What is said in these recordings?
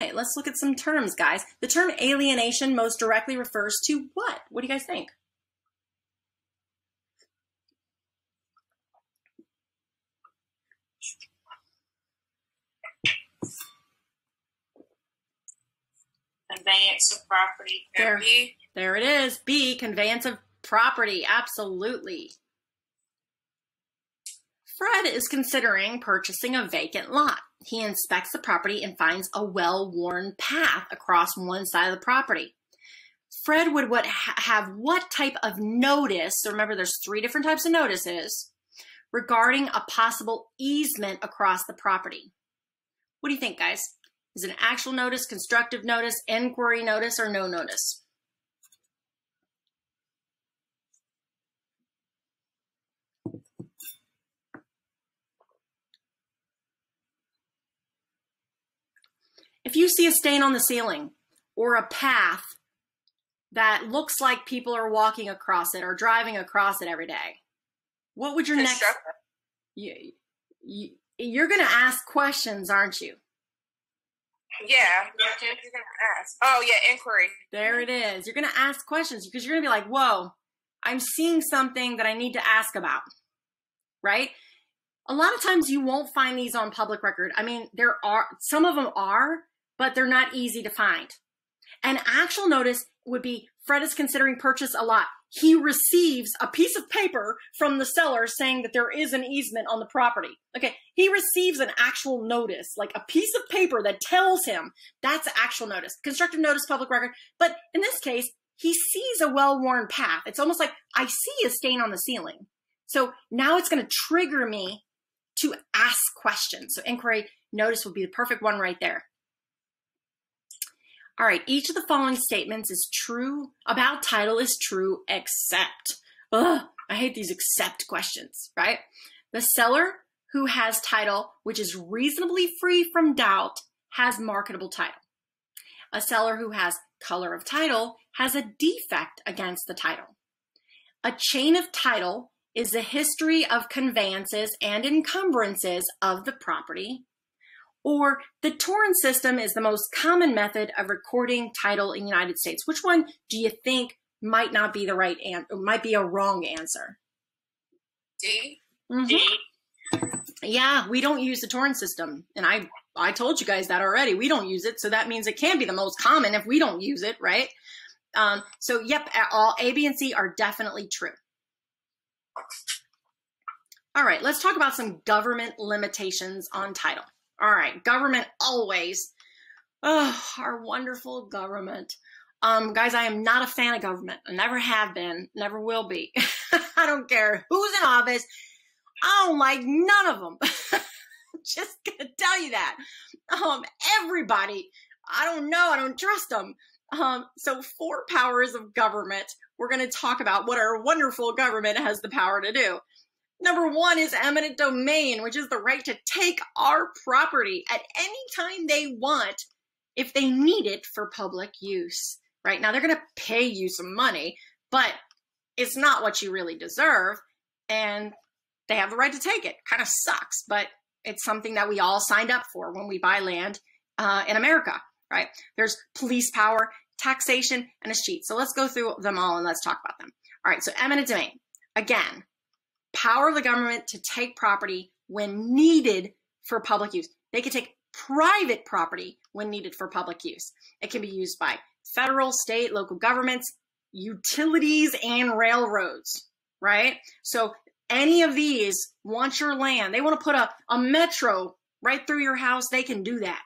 Okay, let's look at some terms, guys. The term alienation most directly refers to what? What do you guys think? Conveyance of property. There it is. B, conveyance of property. Absolutely. Fred is considering purchasing a vacant lot. He inspects the property and finds a well-worn path across one side of the property. Fred would have what type of notice? So remember, there's 3 different types of notices regarding a possible easement across the property. What do you think, guys? Is it an actual notice, constructive notice, inquiry notice, or no notice? If you see a stain on the ceiling or a path that looks like people are walking across it or driving across it every day, what would your next... You're going to ask questions, aren't you? Yeah, you're going to ask. Oh, yeah, inquiry. There it is. You're going to ask questions because you're going to be like, whoa, I'm seeing something that I need to ask about, right? A lot of times you won't find these on public record. I mean, some of them are, but they're not easy to find. An actual notice would be Fred is considering purchase a lot. He receives a piece of paper from the seller saying that there is an easement on the property. Okay, he receives an actual notice, like a piece of paper that tells him that's actual notice. Constructive notice, public record. But in this case, he sees a well-worn path. It's almost like I see a stain on the ceiling. So now it's going to trigger me to ask questions. So inquiry notice would be the perfect one right there. All right, each of the following statements is true, about title is true, except, I hate these except questions, right? The seller who has title, which is reasonably free from doubt, has marketable title. A seller who has color of title has a defect against the title. A chain of title is the history of conveyances and encumbrances of the property. Or the torrent system is the most common method of recording title in the United States. Which one do you think might not be the right answer, might be a wrong answer? D. Mm-hmm. D. Yeah, we don't use the torrent system. And I told you guys that already. We don't use it. So that means it can't be the most common if we don't use it, right? So yep, all A, B, and C are definitely true. All right, let's talk about some government limitations on title. All right, government always. Oh, our wonderful government. Guys, I am not a fan of government. I never have been, never will be. I don't care who's in office. I don't like none of them. Just gonna tell you that. Everybody, I don't know, I don't trust them. So 4 powers of government. We're gonna talk about what our wonderful government has the power to do. Number 1 is eminent domain, which is the right to take our property at any time they want if they need it for public use, right? Now, they're going to pay you some money, but it's not what you really deserve, and they have the right to take it. Kind of sucks, but it's something that we all signed up for when we buy land in America, right? There's police power, taxation, and a cheat. So let's go through them all and let's talk about them. All right, so eminent domain. Again, power of the government to take property when needed for public use. They can take private property when needed for public use. It can be used by federal, state, local governments, utilities, and railroads, right? So any of these want your land. They want to put a metro right through your house. They can do that.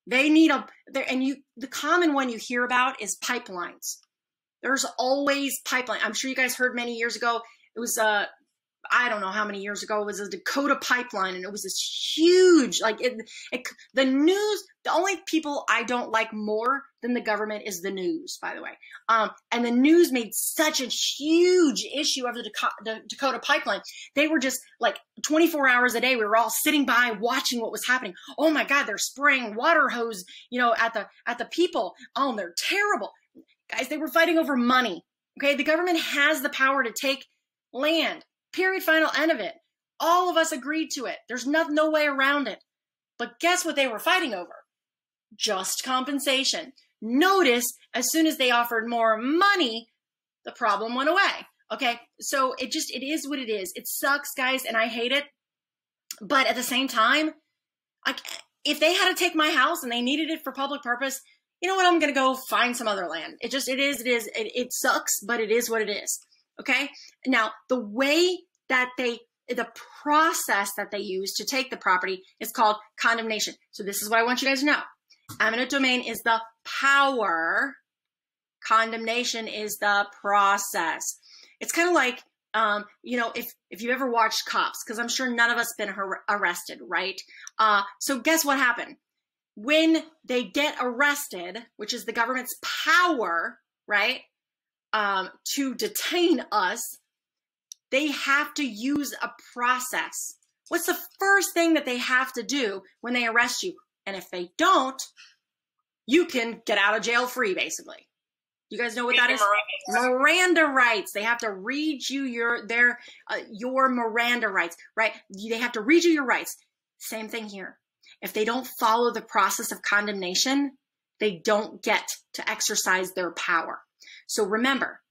They need the common one you hear about is pipelines. There's always pipeline. I'm sure you guys heard many years ago. It was I don't know how many years ago, it was a Dakota pipeline, and it was this huge, like the news, the only people I don't like more than the government is the news, by the way. And the news made such a huge issue of the Dakota pipeline. They were just like 24 hours a day. We were all sitting by watching what was happening. Oh my God, they're spraying water hose, at the people. Oh, they're terrible. Guys, they were fighting over money. Okay. The government has the power to take land. Period, final, end of it. All of us agreed to it. There's no way around it. But guess what they were fighting over? just compensation. Notice as soon as they offered more money, the problem went away. Okay, so it is what it is. It sucks, guys, and I hate it. But at the same time, like, if they had to take my house and they needed it for public purpose, you know what? I'm going to go find some other land. It is. It sucks, but it is what it is. Okay. Now, the way that the process that they use to take the property is called condemnation. So this is what I want you guys to know. Eminent domain is the power. Condemnation is the process. It's kind of like, you know, if you ever watched Cops, because I'm sure none of us been arrested, right? So guess what happened? When they get arrested, which is the government's power, right, to detain us, they have to use a process. What's the first thing that they have to do when they arrest you? And if they don't, you can get out of jail free, basically. You guys know what that is? Miranda rights. They have to read you your Miranda rights, right? They have to read you your rights. Same thing here. If they don't follow the process of condemnation, they don't get to exercise their power. So remember,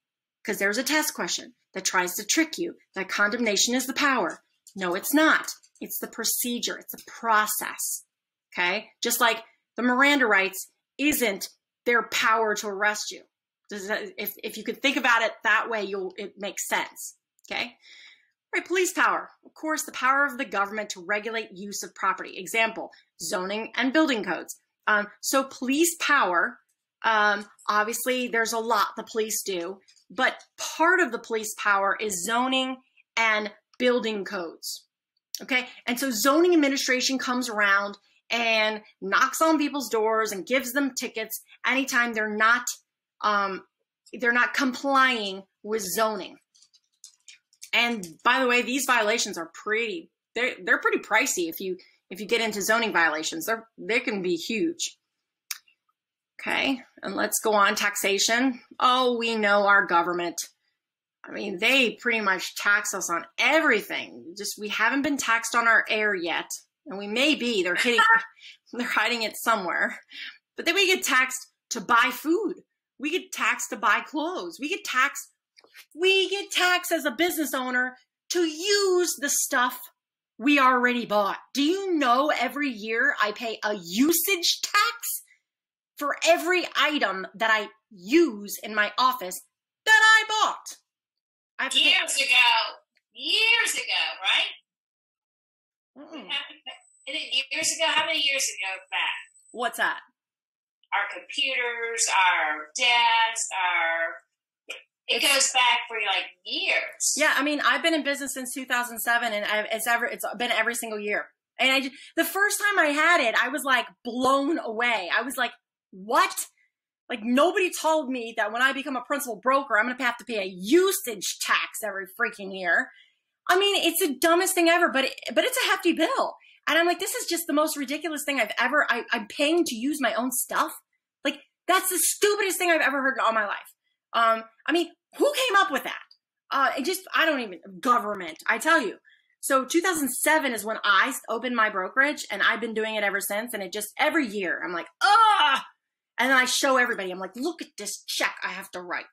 because there's a test question that tries to trick you that condemnation is the power. No, it's not. It's the procedure. It's the process. Okay? Just like the Miranda rights isn't their power to arrest you. If you could think about it that way, it makes sense. Okay? All right, police power. Of course, the power of the government to regulate use of property. Example, zoning and building codes. So police power, obviously there's a lot the police do, but part of the police power is zoning and building codes. Okay? And so zoning administration comes around and knocks on people's doors and gives them tickets anytime they're not complying with zoning. And by the way, these violations are they're pretty pricey if you get into zoning violations. They can be huge. Okay, and let's go on. Taxation. Oh, we know our government. I mean, they pretty much tax us on everything. Just we haven't been taxed on our air yet. And we may be. They're hiding it somewhere. But then we get taxed to buy food. We get taxed to buy clothes. We get taxed as a business owner to use the stuff we already bought. Do you know every year I pay a usage tax for every item that I use in my office that I bought? Years ago, right? Years ago? How many years ago back? What's that? Our computers, our desks, it goes back for like years. Yeah, I mean, I've been in business since 2007, and it's been every single year. And the first time I had it, I was like blown away. I was like, what? Like, nobody told me that when I become a principal broker, I'm going to have to pay a usage tax every freaking year. I mean, it's the dumbest thing ever, but it's a hefty bill. And I'm like, this is just the most ridiculous thing I'm paying to use my own stuff. Like, that's the stupidest thing I've ever heard in all my life. I mean, who came up with that? Government, I tell you. So 2007 is when I opened my brokerage, and I've been doing it ever since. And it just, every year, I'm like, ah! And then I show everybody, I'm like, look at this check I have to write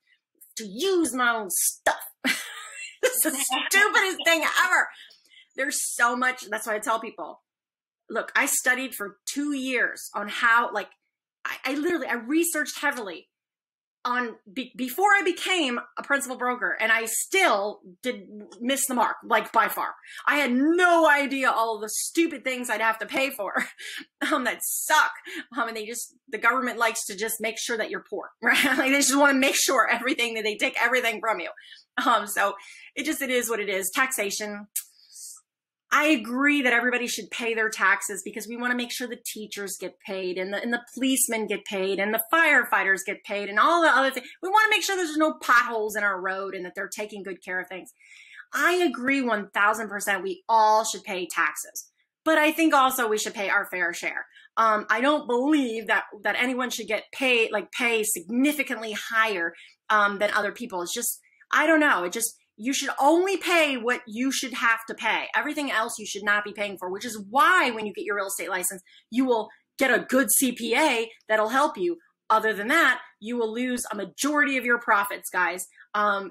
to use my own stuff. It's the stupidest thing ever. There's so much. That's why I tell people, look, I studied for 2 years on how, like, I researched heavily on before I became a principal broker, and I still did miss the mark, like, by far. I had no idea all of the stupid things I'd have to pay for that suck. And the government likes to just make sure that you're poor, right? Like, they just want to make sure that they take everything from you. So it is what it is. Taxation. I agree that everybody should pay their taxes because we want to make sure the teachers get paid and the policemen get paid and the firefighters get paid and all the other things. We want to make sure there's no potholes in our road and that they're taking good care of things. I agree 1000%. We all should pay taxes, but I think also we should pay our fair share. I don't believe that anyone should get pay significantly higher than other people. It's just, I don't know. You should only pay what you should have to pay. Everything else you should not be paying for, which is why when you get your real estate license, you will get a good CPA that'll help you. Other than that, you will lose a majority of your profits, guys.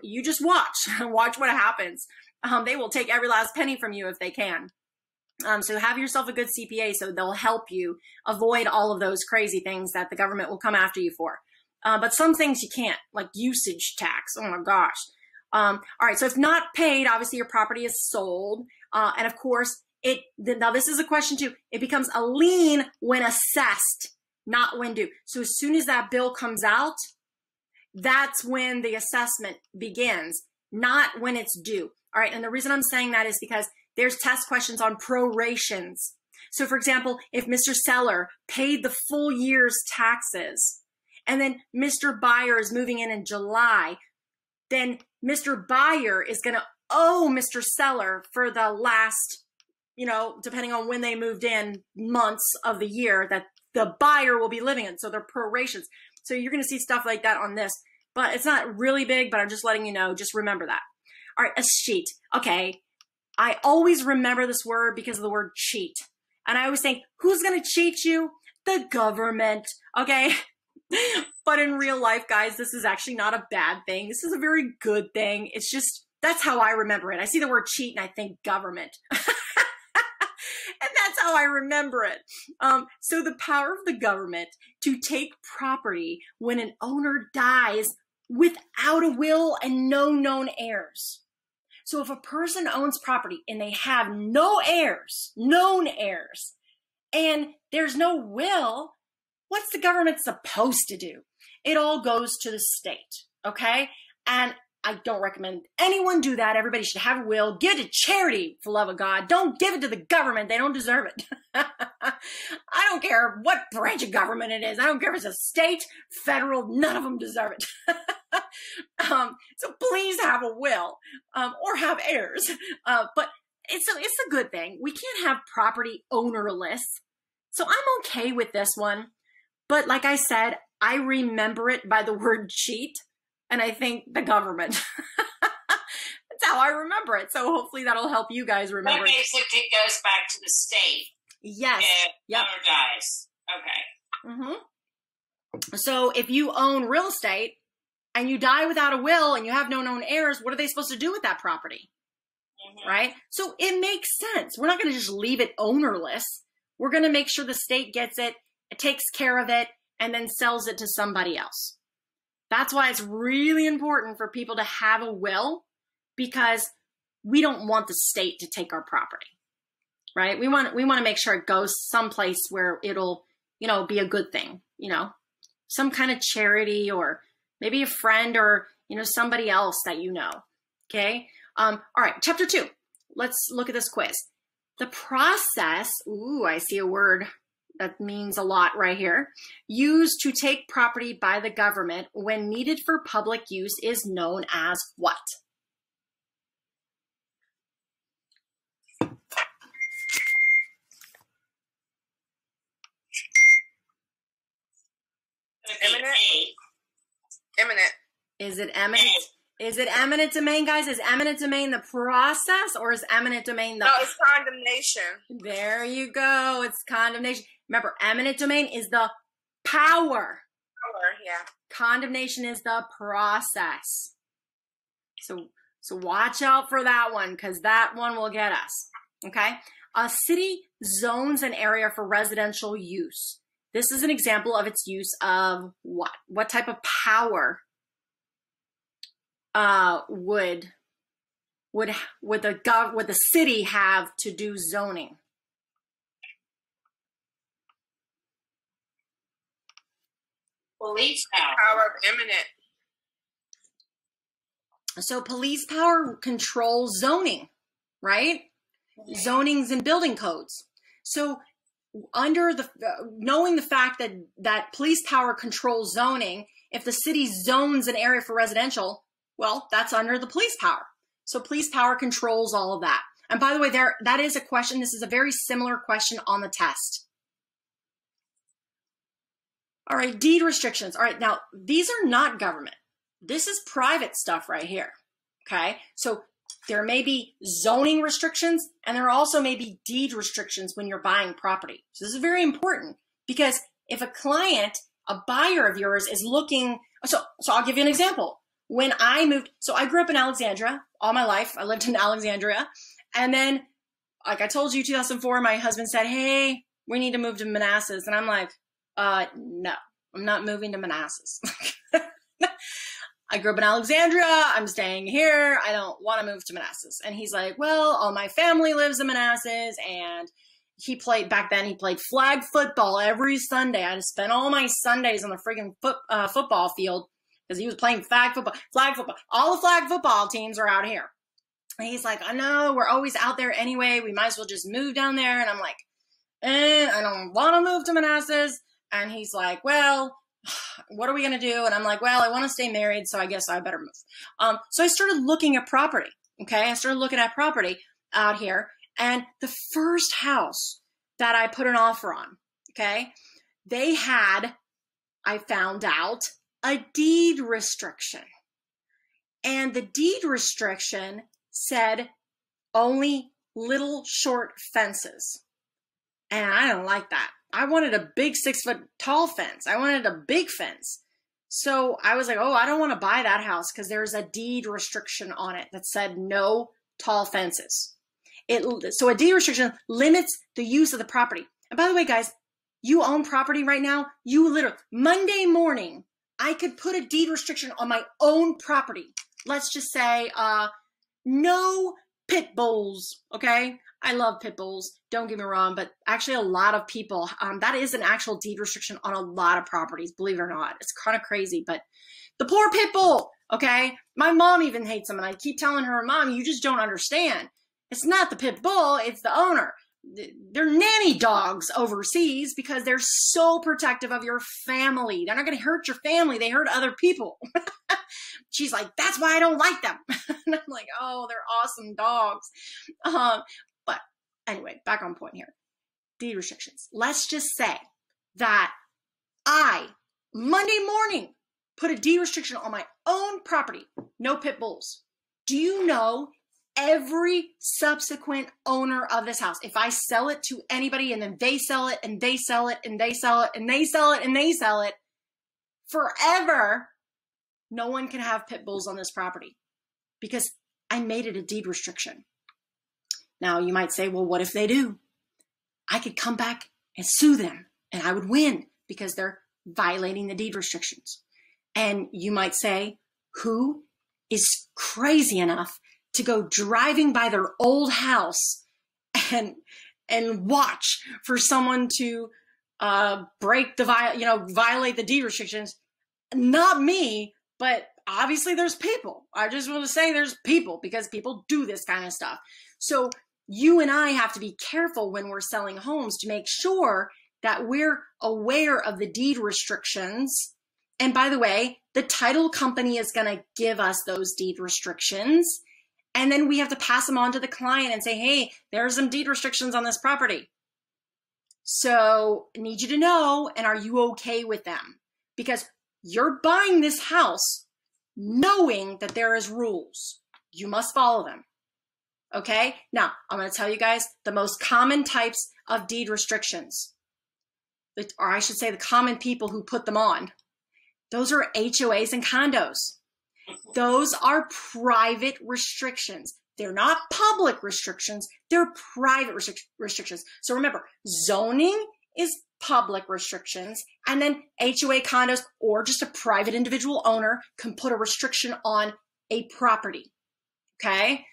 You just watch what happens. They will take every last penny from you if they can. So have yourself a good CPA so they'll help you avoid all of those crazy things that the government will come after you for. But some things you can't, like usage tax. Oh my gosh. All right. So if not paid, obviously your property is sold. And of course, now this is a question too. It becomes a lien when assessed, not when due. So as soon as that bill comes out, that's when the assessment begins, not when it's due. All right. And the reason I'm saying that is because there's test questions on prorations. So for example, if Mr. Seller paid the full year's taxes and then Mr. Buyer is moving in July, then Mr. Buyer is going to owe Mr. Seller for the last, depending on when they moved in, months of the year that the buyer will be living in. So they're prorations. So you're going to see stuff like that on this, but it's not really big, but I'm just letting you know, just remember that. All right, a sheet. Okay. I always remember this word because of the word cheat. And I always think, who's going to cheat you? The government. Okay. But in real life, guys, this is actually not a bad thing. This is a very good thing. It's just, that's how I remember it. I see the word cheat and I think government. And that's how I remember it. So the power of the government to take property when an owner dies without a will and no known heirs. So if a person owns property and they have no heirs, known heirs, and there's no will, what's the government supposed to do? It all goes to the state, okay? And I don't recommend anyone do that. Everybody should have a will. Give it to charity, for the love of God. Don't give it to the government. They don't deserve it. I don't care what branch of government it is. I don't care if it's a state, federal, none of them deserve it. So please have a will or have heirs. But it's a good thing. We can't have property ownerless. So I'm okay with this one. But like I said, I remember it by the word cheat. And I think the government. That's how I remember it. So hopefully that'll help you guys remember. But basically it goes back to the state. Yes. If yep. owner dies. Okay. Mm-hmm. So if you own real estate and you die without a will and you have no known heirs, what are they supposed to do with that property? Mm-hmm. Right? So it makes sense. We're not going to just leave it ownerless. We're going to make sure the state gets it, takes care of it, and then sells it to somebody else. That's why it's really important for people to have a will, because we don't want the state to take our property, right? We want to make sure it goes someplace where it'll, be a good thing, some kind of charity or maybe a friend or, somebody else that you know. Okay. All right. Chapter 2. Let's look at this quiz. The process. Ooh, I see a word that means a lot right here. Used to take property by the government when needed for public use is known as what? Eminent. Is it eminent? Is it eminent domain, guys? Is eminent domain the process or is eminent domain the... No, it's condemnation. There you go. It's condemnation. Remember, eminent domain is the power. Yeah. Condemnation is the process. So watch out for that one, because that one will get us. Okay? A city zones an area for residential use. This is an example of its use of what? What type of power would the city have to do zoning? Police power. Power of eminent. So police power controls zoning, right? Mm-hmm. Zonings and building codes. So under the knowing the fact that police power controls zoning, if the city zones an area for residential, well, that's under the police power. So police power controls all of that. And by the way, that is a question. This is a very similar question on the test. All right, deed restrictions. All right, now these are not government. This is private stuff right here, okay? So there may be zoning restrictions and there also may be deed restrictions when you're buying property. So this is very important. Because if a client, a buyer of yours is looking, so I'll give you an example. When I moved, so I grew up in Alexandria all my life. I lived in Alexandria. And then, like I told you, 2004, my husband said, hey, we need to move to Manassas. And I'm like, no, I'm not moving to Manassas. I grew up in Alexandria. I'm staying here. I don't want to move to Manassas. And he's like, well, all my family lives in Manassas. And back then he played flag football every Sunday. I just spent all my Sundays on the friggin' football field because he was playing flag football. All the flag football teams are out here. And he's like, I know, we're always out there anyway. We might as well just move down there. And I'm like, I don't want to move to Manassas. And he's like, well, what are we going to do? And I'm like, well, I want to stay married, so I guess I better move. So I started looking at property. Okay. I started looking at property out here. And the first house that I put an offer on, okay, they had, I found out, a deed restriction. And the deed restriction said only little short fences. And I don't like that. I wanted a big 6 foot tall fence. I wanted a big fence. So I was like, oh, I don't want to buy that house because there's a deed restriction on it that said no tall fences. So a deed restriction limits the use of the property. And by the way, guys, you own property right now. You literally, Monday morning, I could put a deed restriction on my own property. Let's just say no pit bulls, okay? I love pit bulls, don't get me wrong, but actually a lot of people, that is an actual deed restriction on a lot of properties, believe it or not. It's kind of crazy, but the poor pit bull, okay? My mom even hates them, and I keep telling her, Mom, you just don't understand. It's not the pit bull, it's the owner. They're nanny dogs overseas because they're so protective of your family. They're not going to hurt your family. They hurt other people. She's like, that's why I don't like them. And I'm like, oh, they're awesome dogs. But anyway, back on point here. Deed restrictions. Let's just say that I, Monday morning, put a deed restriction on my own property. No pit bulls. Do you know every subsequent owner of this house, if I sell it to anybody and then they sell it and they sell it and they sell it and they sell it and they sell it, forever, no one can have pit bulls on this property because I made it a deed restriction. Now you might say, well, what if they do? I could come back and sue them and I would win because they're violating the deed restrictions. And you might say, who is crazy enough to go driving by their old house and watch for someone to violate the deed restrictions? Not me, but obviously there's people. I just want to say there's people because people do this kind of stuff. So you and I have to be careful when we're selling homes to make sure that we're aware of the deed restrictions. And by the way, the title company is going to give us those deed restrictions. And then we have to pass them on to the client and say, hey, there's some deed restrictions on this property. So I need you to know, and are you okay with them? Because you're buying this house knowing that there is rules. You must follow them. Okay? Now, I'm going to tell you guys the most common types of deed restrictions, or I should say the common people who put them on. Those are HOAs and condos. Those are private restrictions. They're not public restrictions. They're private restrictions. So remember, zoning is public restrictions, and then HOA condos or just a private individual owner can put a restriction on a property. Okay?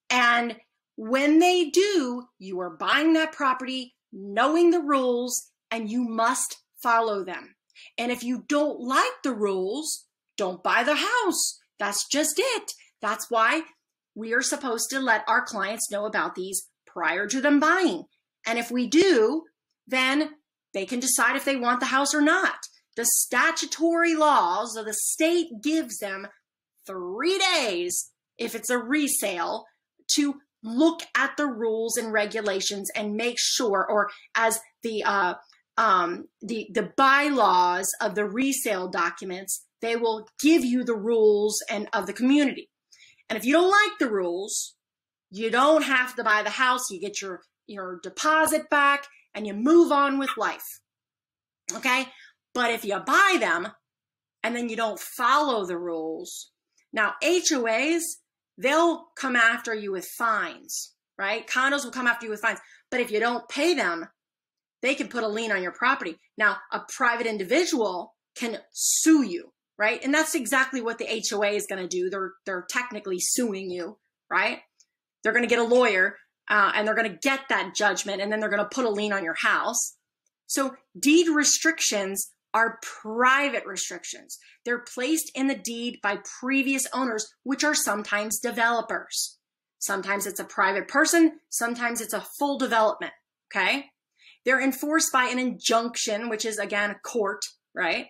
And when they do, you are buying that property, knowing the rules, and you must follow them. And if you don't like the rules, don't buy the house. That's just it. That's why we are supposed to let our clients know about these prior to them buying. And if we do, then they can decide if they want the house or not. The statutory laws of the state gives them 3 days, if it's a resale, to look at the rules and regulations and make sure, or as the bylaws of the resale documents, they will give you the rules and of the community. And if you don't like the rules, you don't have to buy the house. You get your deposit back and you move on with life. Okay. But if you buy them and then you don't follow the rules, now HOAs, they'll come after you with fines, right? Condos will come after you with fines. But if you don't pay them, they can put a lien on your property. Now, a private individual can sue you, right? And that's exactly what the HOA is going to do. They're technically suing you, right? They're going to get a lawyer and they're going to get that judgment, and then they're going to put a lien on your house. So deed restrictions are private restrictions. They're placed in the deed by previous owners, which are sometimes developers. Sometimes it's a private person. Sometimes it's a full development, okay? They're enforced by an injunction, which is, again, a court, right?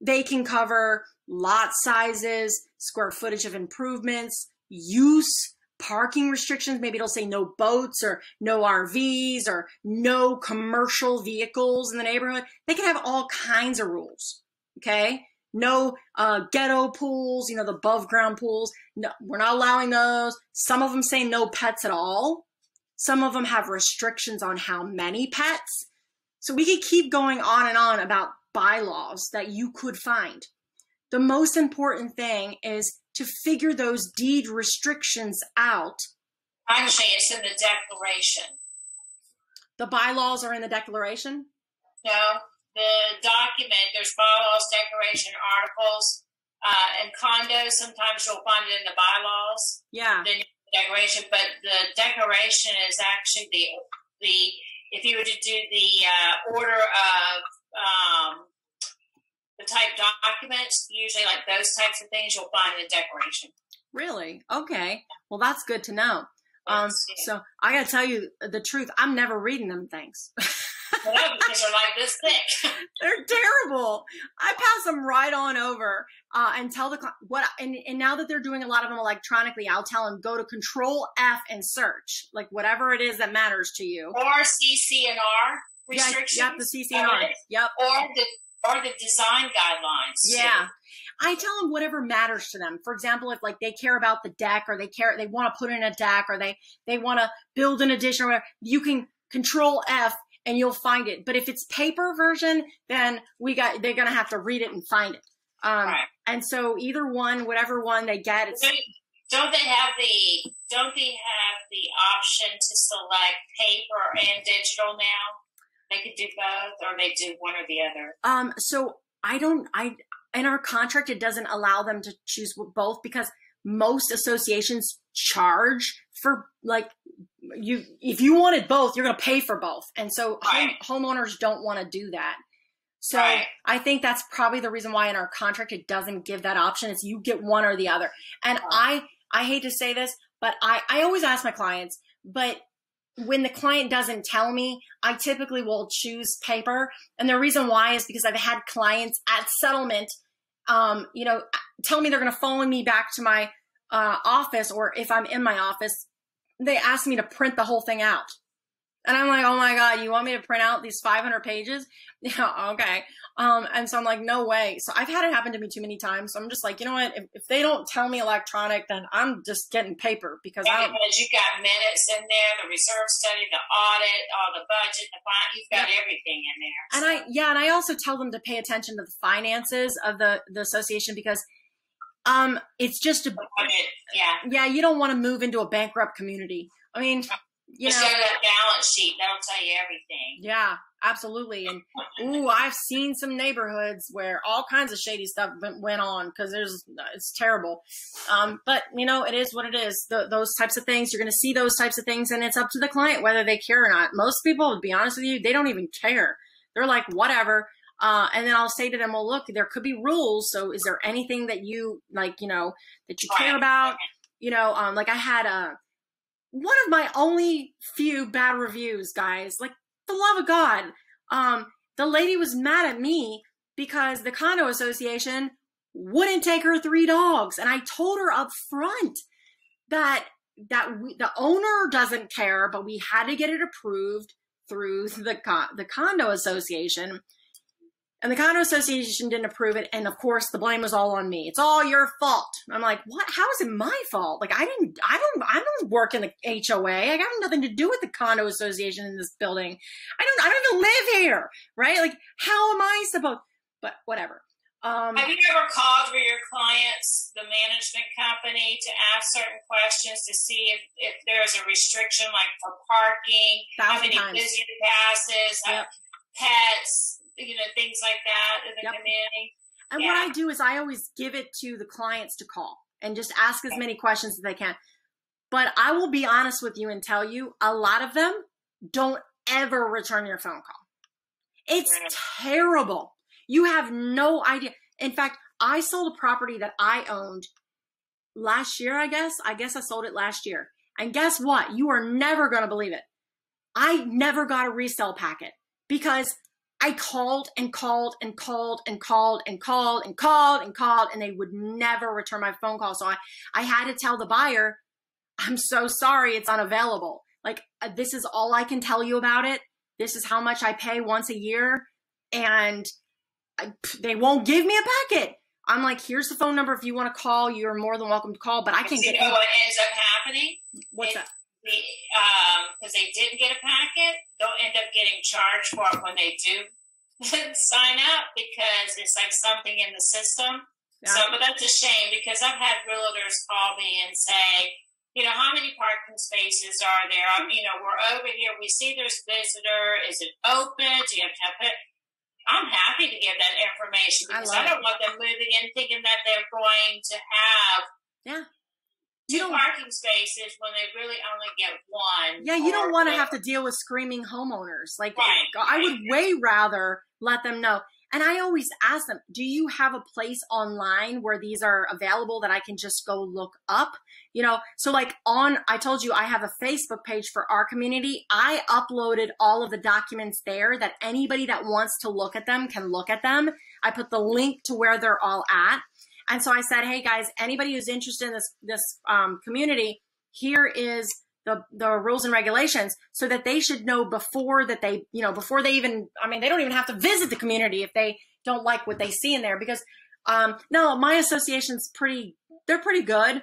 They can cover lot sizes, square footage of improvements, use, parking restrictions. Maybe it'll say no boats or no RVs or no commercial vehicles in the neighborhood. They can have all kinds of rules, okay? No ghetto pools, the above ground pools. No, we're not allowing those. Some of them say no pets at all. Some of them have restrictions on how many pets. So we could keep going on and on about bylaws that you could find. The most important thing is to figure those deed restrictions out. Actually, it's in the declaration. The bylaws are in the declaration? No, the document, there's bylaws, declaration, articles, and condos. Sometimes you'll find it in the bylaws. Yeah. Then declaration, but the declaration is actually the if you were to do the order of the type documents, usually like those types of things, you'll find in the declaration. Really? Okay. Well, that's good to know. Yes. So I got to tell you the truth. I'm never reading them things. No, because they're like this thick. They're terrible. I pass them right on over and tell the what. And now that they're doing a lot of them electronically, I'll tell them go to Control F and search, like whatever it is that matters to you. Or CC&R restrictions. Yep, the CC&R. Yep. Or the design guidelines. Yeah. I tell them whatever matters to them. For example, if they care about the deck, or they want to put in a deck, or they want to build an addition or whatever, you can Control F and you'll find it. But if it's paper version, then they're going to have to read it and find it. Right. And so either one, whatever one they get, it's. Don't they have the option to select paper and digital now? They could do both, or they do one or the other. So in our contract, it doesn't allow them to choose both, because most associations charge for if you wanted both, you're going to pay for both. And so right. homeowners don't want to do that. So right. I think that's probably the reason why in our contract, it doesn't give that option. It's you get one or the other. And I hate to say this, but I always ask my clients, but when the client doesn't tell me, I typically will choose paper. And the reason why is because I've had clients at settlement, tell me they're going to follow me back to my office, or if I'm in my office, they ask me to print the whole thing out. And I'm like, oh my God, you want me to print out these 500 pages? Yeah, okay. And so I'm like, no way. So I've had it happen to me too many times. So I'm just like, you know what? If they don't tell me electronic, then I'm just getting paper, because because you got minutes in there, the reserve study, the audit, all the budget, you've got everything in there. And I also tell them to pay attention to the finances of the association, because it's just you don't want to move into a bankrupt community. I mean, Just go to that balance sheet. That'll tell you everything. Yeah, absolutely. And I've seen some neighborhoods where all kinds of shady stuff went on, because it's terrible. But it is what it is. Those types of things, you're going to see those types of things, and it's up to the client whether they care or not. Most people, to be honest with you, they don't even care. They're like, whatever. And then I'll say to them, well, look, there could be rules. So is there anything that you that you care about? Like I had one of my only few bad reviews, guys, like, the love of God. The lady was mad at me because the condo association wouldn't take her 3 dogs. And I told her up front that the owner doesn't care, but we had to get it approved through the condo association. And the condo association didn't approve it. And of course the blame was all on me. It's all your fault. I'm like, what? How is it my fault? Like, I don't work in the HOA. I got nothing to do with the condo association in this building. I don't even live here. Right? Like, how am I supposed, but whatever. Have you ever called for your clients, the management company, to ask certain questions to see if there's a restriction, like for parking, how many visitor passes, pets, things like that in the community? And what I do is I always give it to the clients to call and just ask as many questions as they can. But I will be honest with you and tell you, a lot of them don't ever return your phone call. It's terrible. You have no idea. In fact, I sold a property that I owned last year, I guess. I sold it last year. And guess what? You are never going to believe it. I never got a resale packet because I called and called and called and called and called and called and called, and they would never return my phone call. So I had to tell the buyer, I'm so sorry, it's unavailable. Like, this is all I can tell you about it. This is how much I pay once a year. And they won't give me a packet. I'm like, here's the phone number. If you want to call, you're more than welcome to call, but I can't get what ends up happening? What's that? Because they didn't get a packet, they'll end up getting charged for it when they do sign up because it's like something in the system. Yeah. So, but that's a shame because I've had realtors call me and say, how many parking spaces are there? We're over here. We see there's visitor. Is it open? Do you have to have it? I'm happy to give that information because I don't want them moving in thinking that they're going to have two parking spaces when they really only get one. Yeah, you don't want to have to deal with screaming homeowners. Like, I would way rather let them know. And I always ask them, do you have a place online where these are available that I can just go look up? So like I told you I have a Facebook page for our community. I uploaded all of the documents there that anybody that wants to look at them can look at them. I put the link to where they're all at. And so I said, hey guys, anybody who's interested in this community, here is the rules and regulations, so that they should know before they even, they don't even have to visit the community if they don't like what they see in there. Because no, my association's they're pretty good.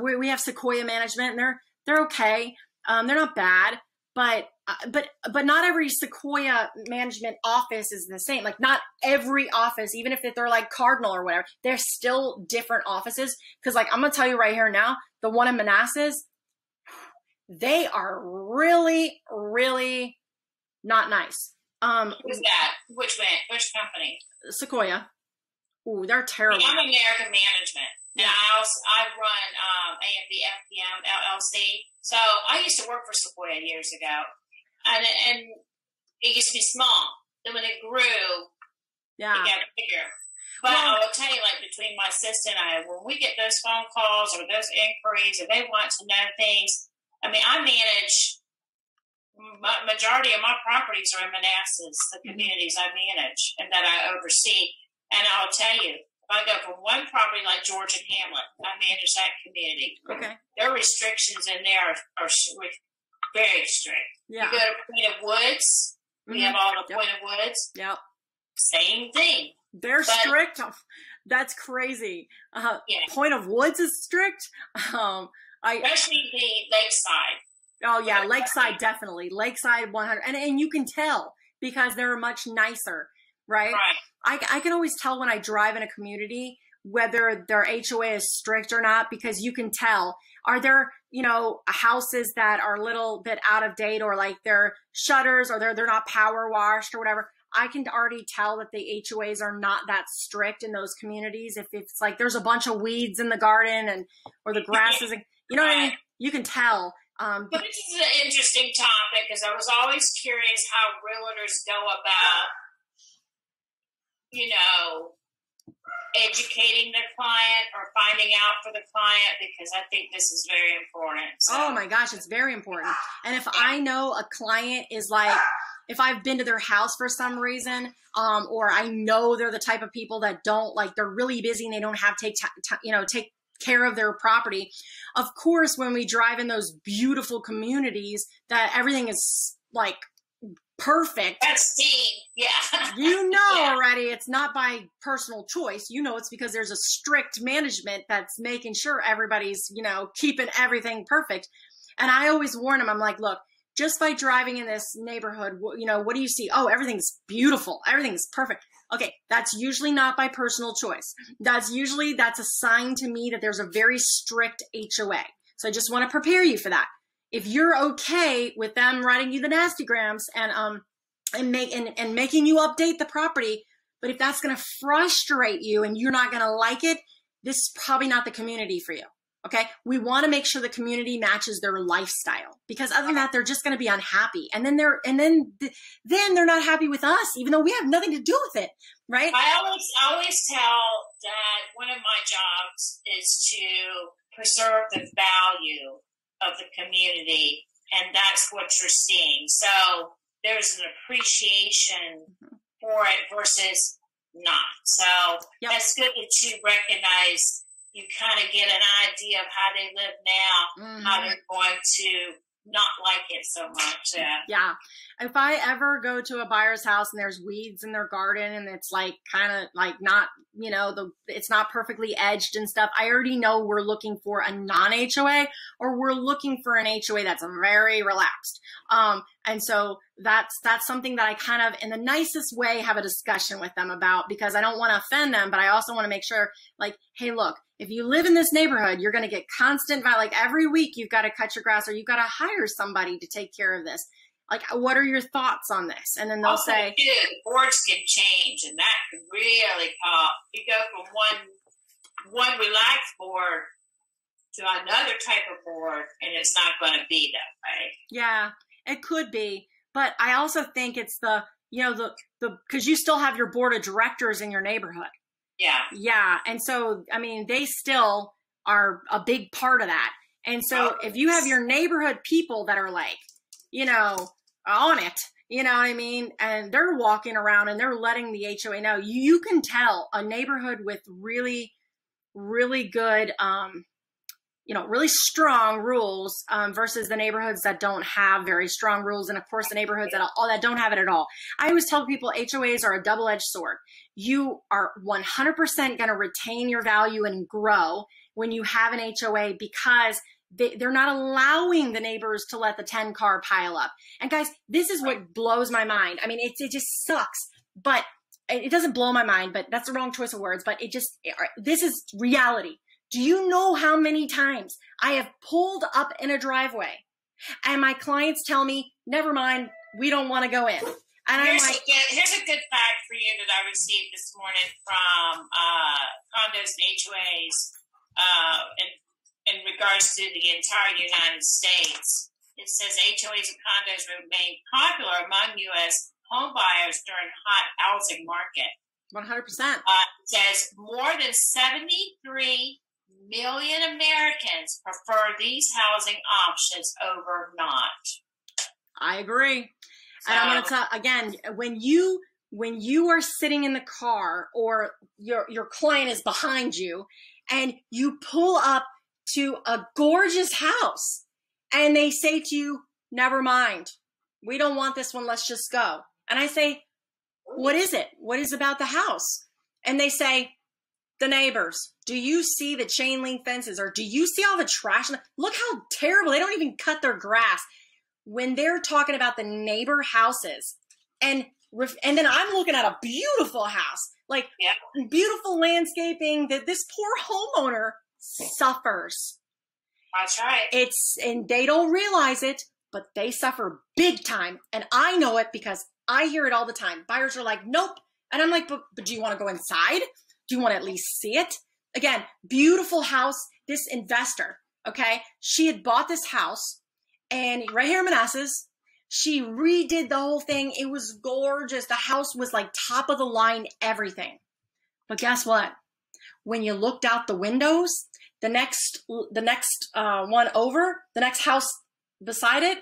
We have Sequoia management, and they're okay. They're not bad, but not every Sequoia management office is the same. Like, not every office, even if they're like Cardinal or whatever, they're still different offices. Because like, I'm gonna tell you right here now, the one in Manassas, they are really, really not nice. Who's that? Which company? Sequoia. Ooh, they're terrible. I'm American Management. And I run AMV FPM LLC. So I used to work for Sequoia years ago. And it used to be small. Then when it grew, it got bigger. But I will tell you, like, between my sister and I, when we get those phone calls or those inquiries, or they want to know things, I manage, majority of my properties are in Manassas, the communities I manage and that I oversee. And I'll tell you, if I go from one property like George and Hamlet, I manage that community. Okay. Their restrictions in there are very strict. Yeah. You go to Point of Woods, we have all the Point of Woods. Yep. Same thing. They're strict. That's crazy. Point of Woods is strict. Especially the Lakeside. Oh yeah, Lakeside definitely. Lakeside 100, and you can tell because they're much nicer, right? Right. I can always tell when I drive in a community whether their HOA is strict or not, because you can tell. Are there houses that are a little bit out of date, or like their shutters, or they're not power washed or whatever? I can already tell that the HOAs are not that strict in those communities. If it's like there's a bunch of weeds in the garden or the grass isn't. You know what I mean? You can tell. But this is an interesting topic because I was always curious how realtors go about, educating the client or finding out for the client, because I think this is very important. So. Oh my gosh, it's very important. And if I know a client is like, if I've been to their house for some reason, or I know they're the type of people that don't they're really busy and they don't have take care of their property. Of course, when we drive in those beautiful communities that everything is like perfect. That's team. Yeah. You know Yeah. already it's not by personal choice. You know it's because there's a strict management that's making sure everybody's, keeping everything perfect. And I always warn them, I'm like, look, just by driving in this neighborhood, what do you see? Oh, everything's beautiful. Everything's perfect. Okay, that's usually not by personal choice. That's a sign to me that there's a very strict HOA. So I just want to prepare you for that. If you're okay with them writing you the nastygrams and making you update the property, but if that's going to frustrate you and you're not going to like it, this is probably not the community for you. Okay, we want to make sure the community matches their lifestyle, because other than that, they're just going to be unhappy, and then they're not happy with us, even though we have nothing to do with it, right? I always tell that one of my jobs is to preserve the value of the community, and that's what you're seeing. So there's an appreciation for it versus not. So That's good that you recognize. You kind of get an idea of how they live now, how they're going to not like it so much. Yeah. If I ever go to a buyer's house and there's weeds in their garden and it's like kind of like not, it's not perfectly edged and stuff, I already know we're looking for a non-HOA, or we're looking for an HOA that's very relaxed. And so that's something that I kind of, in the nicest way, have a discussion with them about, because I don't want to offend them, but I also want to make sure, like, hey, look, if you live in this neighborhood, you're going to get constant, like every week you've got to cut your grass, or you've got to hire somebody to take care of this. Like, what are your thoughts on this? And then they'll say, boards can change, and that could really pop. You go from one relaxed board to another type of board, and it's not going to be that way. Yeah, it could be. But I also think it's because you still have your board of directors in your neighborhood. Yeah. Yeah. And so, I mean, they still are a big part of that. And so if you have your neighborhood people that are like, on it, you know what I mean? And they're walking around and they're letting the HOA know, you can tell a neighborhood with really, really good, really strong rules versus the neighborhoods that don't have very strong rules. And of course, the neighborhoods that don't have it at all. I always tell people HOAs are a double-edged sword. You are 100% going to retain your value and grow when you have an HOA, because they're not allowing the neighbors to let the 10-car pile up. And guys, this is what blows my mind. I mean, it just sucks, but it doesn't blow my mind, but that's the wrong choice of words, but this is reality. Do you know how many times I have pulled up in a driveway and my clients tell me, never mind, we don't want to go in. And here's a good fact for you that I received this morning from condos and HOAs in regards to the entire United States. It says HOAs and condos remain popular among U.S. home buyers during hot housing market. 100%. It says more than 73 million Americans prefer these housing options over not. I agree. So, and I'm going to tell again, when you are sitting in the car or your client is behind you and you pull up to a gorgeous house and they say to you, never mind, we don't want this one, let's just go. And I say, what is it? What is about the house? And they say, the neighbors. Do you see the chain link fences, or do you see all the trash? Look how terrible. They don't even cut their grass. When they're talking about the neighbor houses, and then I'm looking at a beautiful house, like beautiful landscaping that this poor homeowner suffers. That's right. And they don't realize it, but they suffer big time. And I know it because I hear it all the time. Buyers are like, nope. And I'm like, but do you want to go inside? Do you want to at least see it? Again, beautiful house. This investor, okay, she had bought this house, and right here in Manassas, she redid the whole thing. It was gorgeous. The house was like top of the line, everything. But guess what? When you looked out the windows, the next one over, the next house beside it,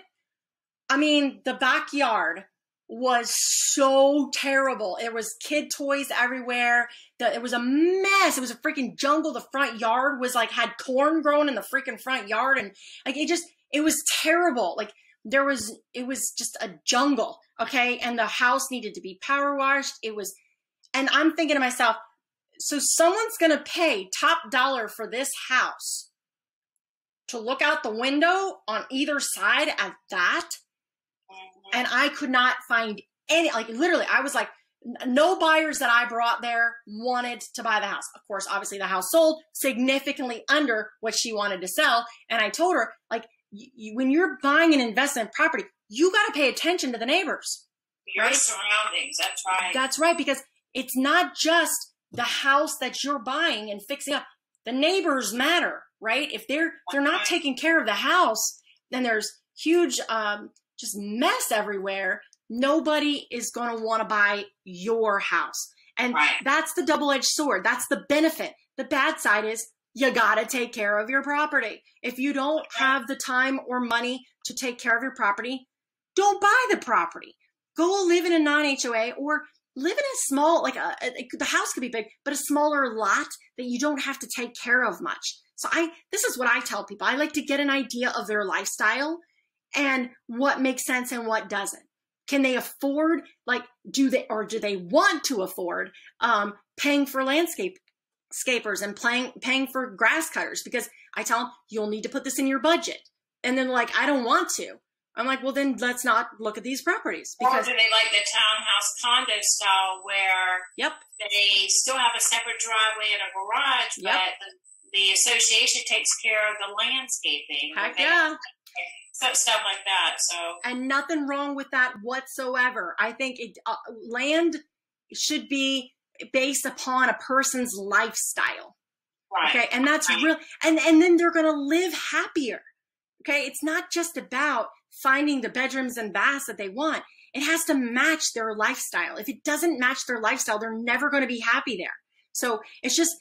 I mean, the backyard was so terrible. It was kid toys everywhere. It was a mess. It was a freaking jungle. The front yard was like, had corn growing in the freaking front yard. And like, it was terrible. Like it was just a jungle. Okay. And the house needed to be power washed. And I'm thinking to myself, so someone's going to pay top dollar for this house to look out the window on either side at that. And I could not find any, like literally, I was like, no buyers that I brought there wanted to buy the house. Of course, obviously the house sold significantly under what she wanted to sell. And I told her, like, when you're buying an investment property, you got to pay attention to the neighbors. Your surroundings. That's right. That's right. Because it's not just the house that you're buying and fixing up. The neighbors matter, right? If they're not taking care of the house, then there's huge just mess everywhere. Nobody is going to want to buy your house. And that's the double-edged sword. That's the benefit. The bad side is you got to take care of your property. If you don't have the time or money to take care of your property, don't buy the property. Go live in a non-HOA or live in a small, like the house could be big, but a smaller lot that you don't have to take care of much. So this is what I tell people. I like to get an idea of their lifestyle and what makes sense and what doesn't. Can they afford, like, do they want to afford paying for landscapers and paying for grass cutters? Because I tell them, you'll need to put this in your budget. And then like, I don't want to. I'm like, well, then let's not look at these properties. Because, or do they like the townhouse condo style where they still have a separate driveway and a garage, but the association takes care of the landscaping? Heck yeah. Stuff like that. So, and nothing wrong with that whatsoever. I think land should be based upon a person's lifestyle. Right. Okay. And that's real. And then they're going to live happier. Okay. It's not just about finding the bedrooms and baths that they want. It has to match their lifestyle. If it doesn't match their lifestyle, they're never going to be happy there. So it's just,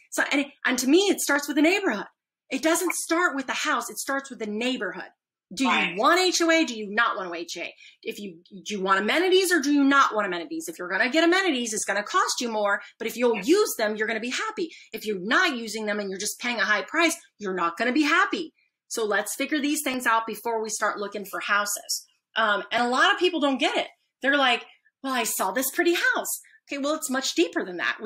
and to me, it starts with the neighborhood. It doesn't start with the house. It starts with the neighborhood. Do you want HOA? Do you not want HOA? Do you want amenities or do you not want amenities? If you're going to get amenities, it's going to cost you more. But if you'll use them, you're going to be happy. If you're not using them and you're just paying a high price, you're not going to be happy. So let's figure these things out before we start looking for houses. And a lot of people don't get it. They're like, well, I saw this pretty house. Okay, well, it's much deeper than that.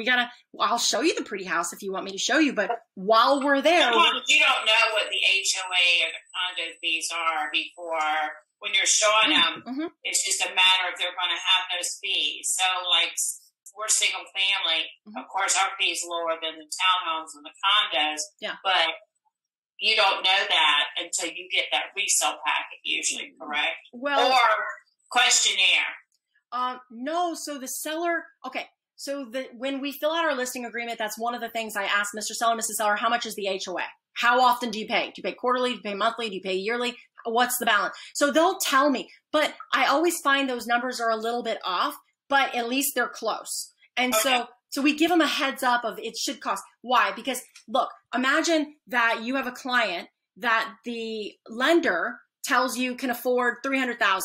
I'll show you the pretty house if you want me to show you. But while we're there, you don't know what the HOA or the condo fees are before when you're showing them. Mm-hmm. It's just a matter if they're going to have those fees. So, like, we're single family. Mm-hmm. Of course, our fees lower than the townhomes and the condos. Yeah. But you don't know that until you get that resale packet, usually, correct? Well, or questionnaire. No. So the seller, okay. So when we fill out our listing agreement, that's one of the things I ask Mr. Seller, Mrs. Seller, how much is the HOA? How often do you pay? Do you pay quarterly? Do you pay monthly? Do you pay yearly? What's the balance? So they'll tell me, but I always find those numbers are a little bit off, but at least they're close. And so we give them a heads up of it should cost. Why? Because look, imagine that you have a client that the lender tells you can afford $300,000.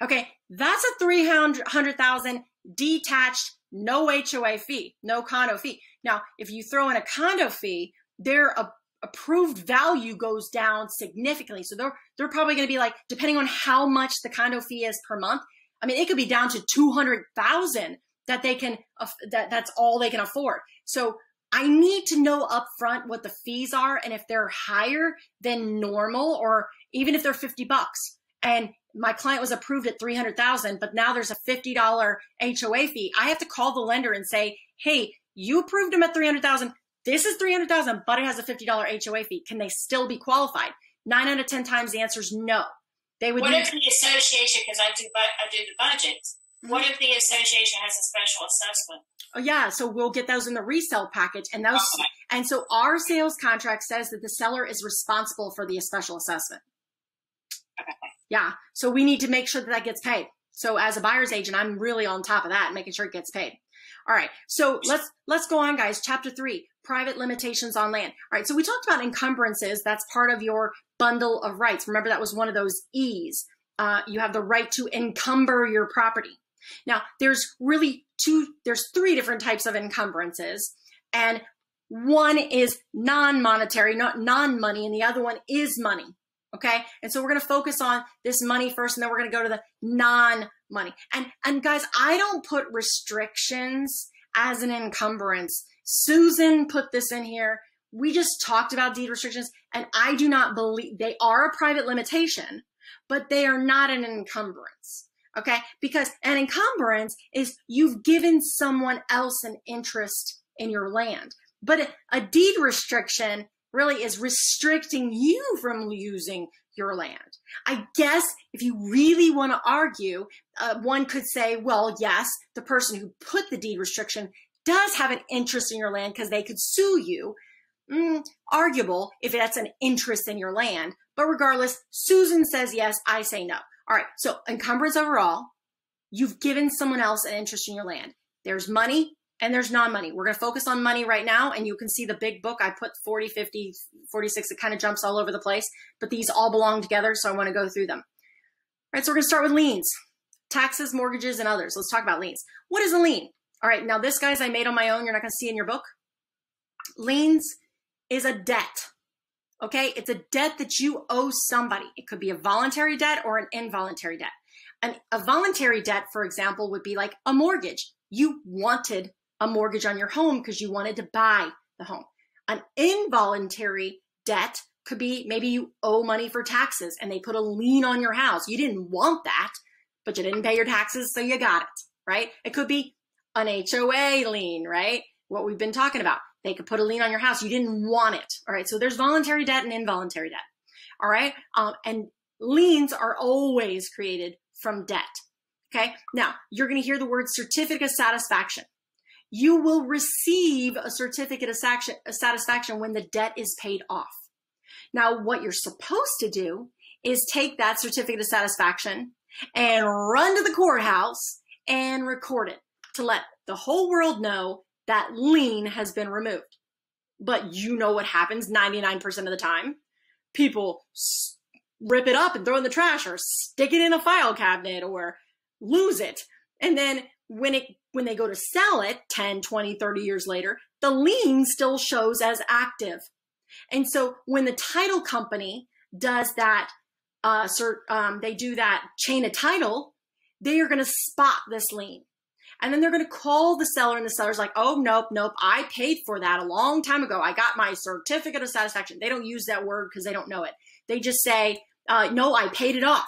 Okay, that's a $300,000 detached, no HOA fee, no condo fee. Now, if you throw in a condo fee, their approved value goes down significantly. So they're probably going to be like, depending on how much the condo fee is per month. I mean, it could be down to $200,000 that they can that's all they can afford. So I need to know upfront what the fees are, and if they're higher than normal, or even if they're $50. And my client was approved at $300,000, but now there's a $50 HOA fee. I have to call the lender and say, hey, you approved them at $300,000. This is $300,000, but it has a $50 HOA fee. Can they still be qualified? 9 out of 10 times the answer is no. They would. What if the association, because I do the budgets, what if the association has a special assessment? Oh yeah, so we'll get those in the resale package, and those. Okay. And so our sales contract says that the seller is responsible for the special assessment. Okay. Yeah, so we need to make sure that gets paid. So as a buyer's agent, I'm really on top of that, making sure it gets paid. All right, so let's go on, guys. Chapter 3, private limitations on land. All right, so we talked about encumbrances. That's part of your bundle of rights. Remember, that was one of those E's. You have the right to encumber your property. Now, there's 3 different types of encumbrances, and one is non-monetary, not non-money, and the other one is money. Okay. And so we're going to focus on this money first, and then we're going to go to the non-money. And guys, I don't put restrictions as an encumbrance. Susan put this in here. We just talked about deed restrictions, and I do not believe they are a private limitation, but they are not an encumbrance. Okay. Because an encumbrance is you've given someone else an interest in your land, but a deed restriction really is restricting you from using your land. I guess if you really want to argue, one could say, well, yes, the person who put the deed restriction does have an interest in your land because they could sue you. Arguable if that's an interest in your land. But regardless, Susan says yes, I say no. All right, so encumbrance overall, you've given someone else an interest in your land. There's money and there's non-money. We're going to focus on money right now, and you can see the big book. I put 40, 50, 46. It kind of jumps all over the place, but these all belong together, so I want to go through them. All right, so we're going to start with liens, taxes, mortgages, and others. Let's talk about liens. What is a lien? All right, now this, guys, I made on my own. You're not going to see in your book. Liens is a debt, okay? It's a debt that you owe somebody. It could be a voluntary debt or an involuntary debt. And a voluntary debt, for example, would be like a mortgage. You wanted a mortgage on your home because you wanted to buy the home. An involuntary debt could be maybe you owe money for taxes and they put a lien on your house. You didn't want that, but you didn't pay your taxes, so you got it, right? It could be an HOA lien, right? What we've been talking about. They could put a lien on your house. You didn't want it. All right. So there's voluntary debt and involuntary debt. All right. And liens are always created from debt. Okay. Now you're going to hear the word certificate of satisfaction. You will receive a certificate of satisfaction when the debt is paid off. Now, what you're supposed to do is take that certificate of satisfaction and run to the courthouse and record it to let the whole world know that lien has been removed. But you know what happens 99% of the time? People rip it up and throw it in the trash or stick it in a file cabinet or lose it. And then when they go to sell it 10, 20, 30 years later, the lien still shows as active. And so when the title company does that, they do that chain of title, they are going to spot this lien. And then they're going to call the seller, and the seller's like, oh, nope, I paid for that a long time ago. I got my certificate of satisfaction. They don't use that word because they don't know it. They just say, no, I paid it off.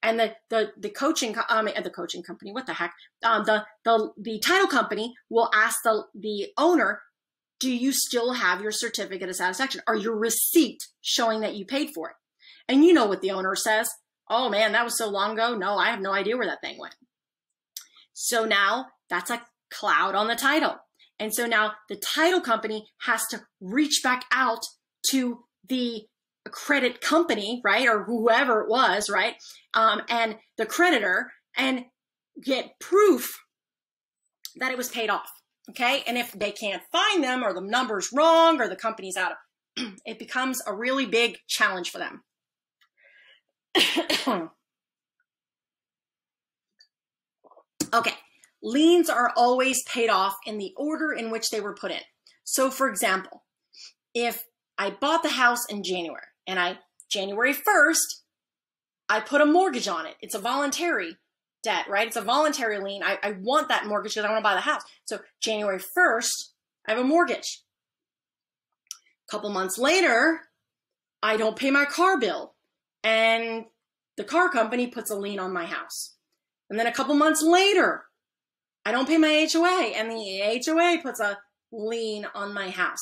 And the coaching company, what the heck? The title company will ask the owner, do you still have your certificate of satisfaction? Or your receipt showing that you paid for it? And you know what the owner says. Oh man, that was so long ago. No, I have no idea where that thing went. So now that's a cloud on the title. And so now the title company has to reach back out to the credit company, right? Or whoever it was, right? And the creditor, and get proof that it was paid off. Okay. And if they can't find them, or the number's wrong, or the company's out of, it becomes a really big challenge for them. Okay. Liens are always paid off in the order in which they were put in. So for example, if I bought the house in January, and January 1st, I put a mortgage on it. It's a voluntary debt, right? It's a voluntary lien. I want that mortgage because I want to buy the house. So January 1st, I have a mortgage. A couple months later, I don't pay my car bill, and the car company puts a lien on my house. And then a couple months later, I don't pay my HOA, and the HOA puts a lien on my house.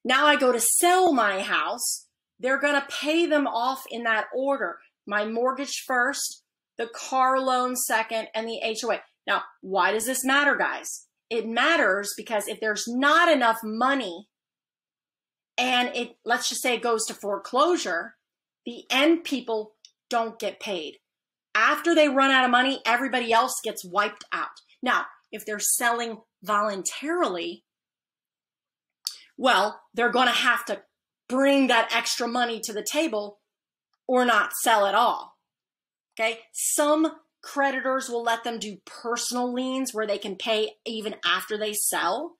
Now I go to sell my house. They're going to pay them off in that order. My mortgage first, the car loan second, and the HOA. Now, why does this matter, guys? It matters because if there's not enough money, and let's just say it goes to foreclosure, the end people don't get paid. After they run out of money, everybody else gets wiped out. Now, if they're selling voluntarily, well, they're going to have to bring that extra money to the table or not sell at all. Okay. Some creditors will let them do personal liens where they can pay even after they sell.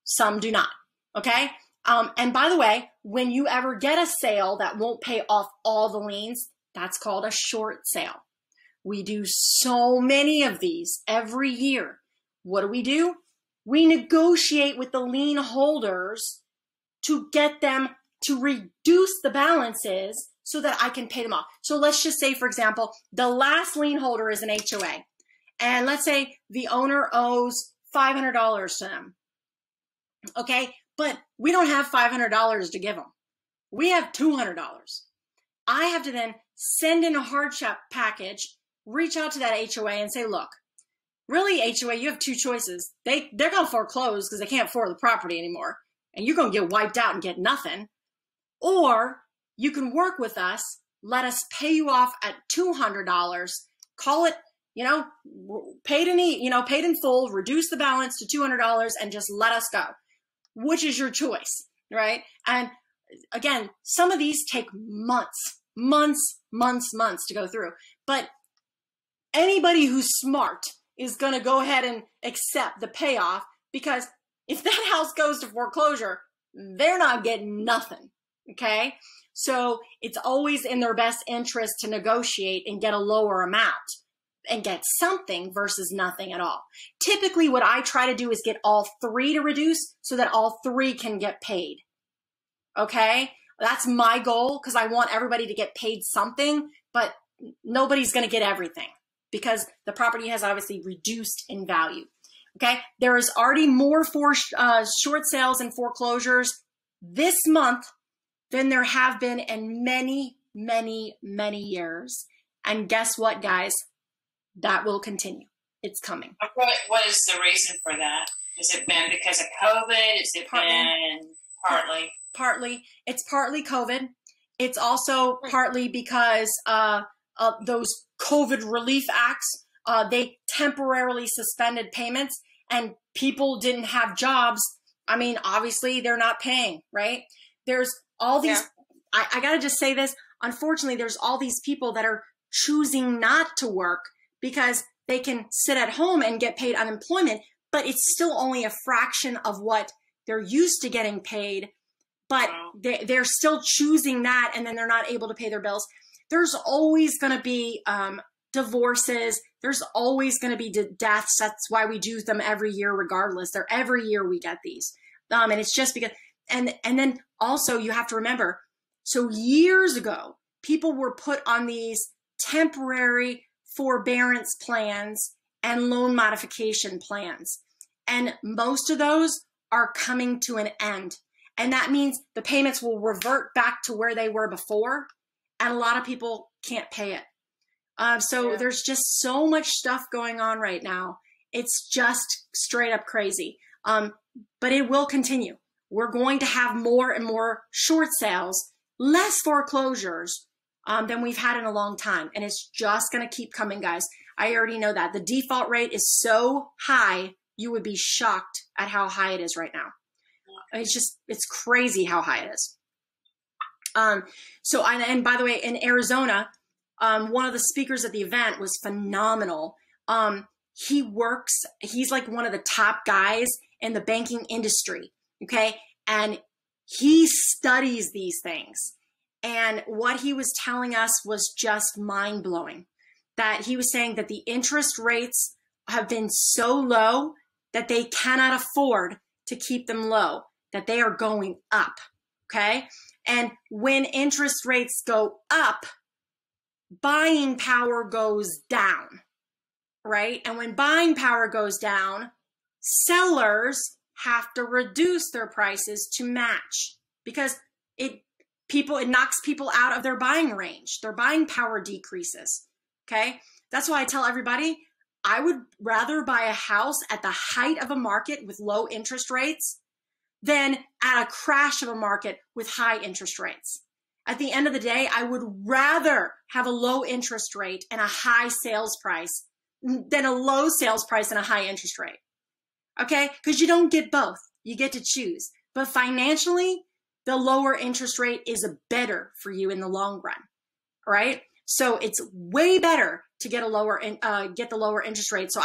Some do not. Okay. And by the way, when you ever get a sale that won't pay off all the liens, that's called a short sale. We do so many of these every year. What do? We negotiate with the lien holders to get them to reduce the balances so that I can pay them off. So let's just say, for example, the last lien holder is an HOA. And let's say the owner owes $500 to them. Okay, but we don't have $500 to give them. We have $200. I have to then send in a hardship package, reach out to that HOA and say, look, really, HOA, you have two choices. They're going to foreclose because they can't afford the property anymore. And you're going to get wiped out and get nothing. Or you can work with us, let us pay you off at $200, call it, paid in full, reduce the balance to $200 and just let us go. Which is your choice, right? And again, some of these take months to go through. But anybody who's smart is going to go ahead and accept the payoff, because if that house goes to foreclosure, they're not getting nothing, okay? So it's always in their best interest to negotiate and get a lower amount and get something versus nothing at all. Typically, what I try to do is get all three to reduce so that all three can get paid, okay? That's my goal, because I want everybody to get paid something, but nobody's going to get everything because the property has obviously reduced in value. Okay, there is already more for short sales and foreclosures this month than there have been in many, many, many years. And guess what, guys? That will continue. It's coming. What is the reason for that? Has it been because of COVID? Has it been partly? Partly. It's partly COVID. It's also partly because those COVID relief acts, they temporarily suspended payments and people didn't have jobs. I mean, obviously they're not paying, right? There's all these, I got to just say this. Unfortunately, there's all these people that are choosing not to work because they can sit at home and get paid unemployment, but it's still only a fraction of what they're used to getting paid. But they're still choosing that, and then they're not able to pay their bills. There's always going to be divorces. There's always going to be deaths. That's why we do them every year regardless. Every year we get these. And it's just because, and then also you have to remember, so years ago, people were put on these temporary forbearance plans and loan modification plans. And most of those are coming to an end. And that means the payments will revert back to where they were before. And a lot of people can't pay it. There's just so much stuff going on right now. It's just straight up crazy. But it will continue. We're going to have more and more short sales, less foreclosures than we've had in a long time. And it's just going to keep coming, guys. I already know that. The default rate is so high, you would be shocked at how high it is right now. It's crazy how high it is. And by the way, in Arizona, one of the speakers at the event was phenomenal. He's like one of the top guys in the banking industry. Okay. And he studies these things. And what he was telling us was just mind blowing, that he was saying that the interest rates have been so low that they cannot afford to keep them low, that they are going up. Okay. And when interest rates go up, buying power goes down, right? And when buying power goes down, sellers have to reduce their prices to match, because it knocks people out of their buying range. Their buying power decreases, okay? That's why I tell everybody, I would rather buy a house at the height of a market with low interest rates than at a crash of a market with high interest rates. At the end of the day, I would rather have a low interest rate and a high sales price than a low sales price and a high interest rate. Okay? Because you don't get both. You get to choose. But financially, the lower interest rate is better for you in the long run. Right? So it's way better to get the lower interest rate. So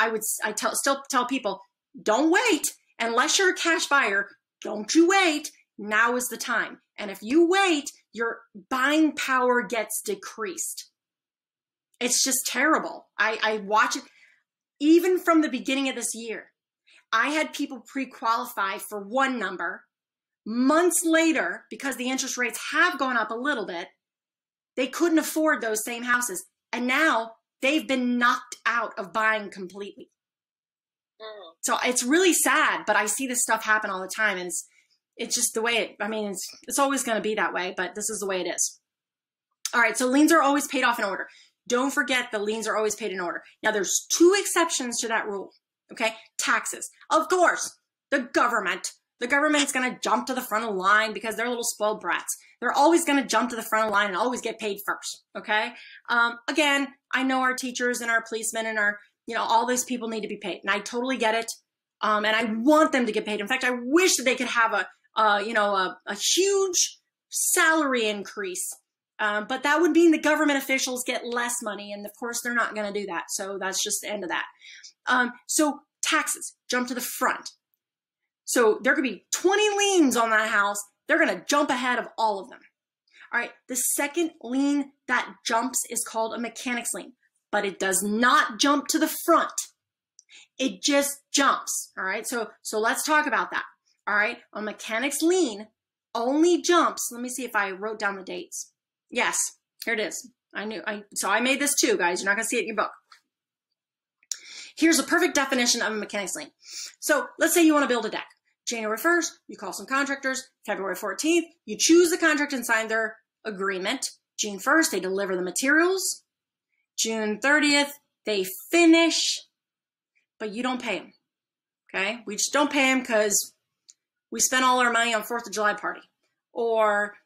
still tell people, don't wait unless you're a cash buyer. Don't you wait. now is the time. And if you wait, your buying power gets decreased. It's just terrible. I watch it even from the beginning of this year. I had people pre-qualify for one number. Months later, because the interest rates have gone up a little bit, they couldn't afford those same houses. And now they've been knocked out of buying completely. So it's really sad, but I see this stuff happen all the time. And it's just the way it's always going to be that way, but this is the way it is. All right. So liens are always paid off in order. Don't forget the liens are always paid in order. Now there's 2 exceptions to that rule. Okay. Taxes. Of course, the government's going to jump to the front of the line because they're little spoiled brats. They're always going to jump to the front of the line and always get paid first. Okay. Again, I know our teachers and our policemen and our, all those people need to be paid, and I totally get it. And I want them to get paid. In fact, I wish that they could have a huge salary increase. But that would mean the government officials get less money. And of course they're not going to do that. So that's just the end of that. So taxes jump to the front. So there could be 20 liens on that house. They're going to jump ahead of all of them. All right. The second lien that jumps is called a mechanic's lien, but it does not jump to the front. It just jumps. All right. So let's talk about that. All right. A mechanic's lien only jumps. Let me see if I wrote down the dates. Yes, here it is. So I made this too, guys. You're not going to see it in your book. Here's a perfect definition of a mechanic's lien. So let's say you want to build a deck. January 1st, you call some contractors. February 14th, you choose the contract and sign their agreement. June 1st, they deliver the materials. June 30th, they finish, but you don't pay them. Okay? We just don't pay them because we spent all our money on 4th of July party. Or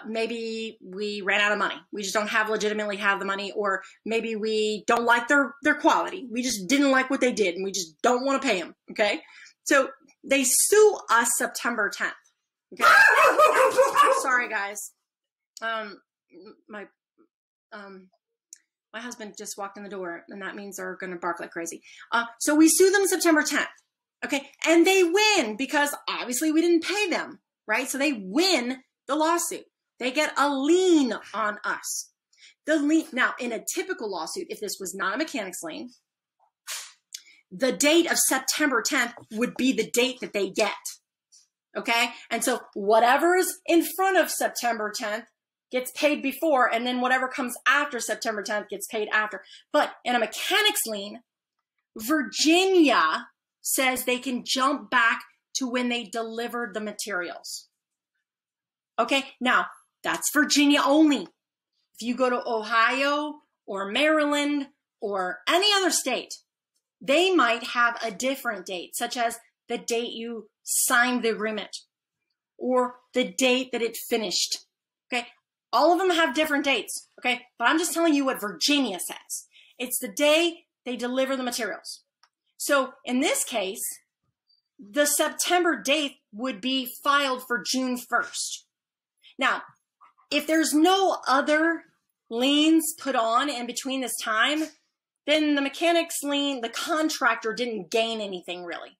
maybe we ran out of money. We just don't legitimately have the money, or maybe we don't like their quality. We just didn't like what they did and we just don't want to pay them. Okay. So they sue us September 10th. Okay. Sorry guys. My husband just walked in the door and that means they're going to bark like crazy. So we sue them September 10th. Okay. And they win because obviously we didn't pay them, right? So they win the lawsuit. They get a lien on us. The lien, now, in a typical lawsuit, if this was not a mechanic's lien, the date of September 10th would be the date that they get. Okay? And so whatever's in front of September 10th gets paid before, and then whatever comes after September 10th gets paid after. But in a mechanic's lien, Virginia says they can jump back to when they delivered the materials. Okay, now that's Virginia only. If you go to Ohio or Maryland or any other state, they might have a different date, such as the date you signed the agreement or the date that it finished. Okay, all of them have different dates. Okay, but I'm just telling you what Virginia says. It's the day they deliver the materials. So in this case, the September date would be filed for June 1st. Now, if there's no other liens put on in between this time, then the mechanic's lien, the contractor didn't gain anything really.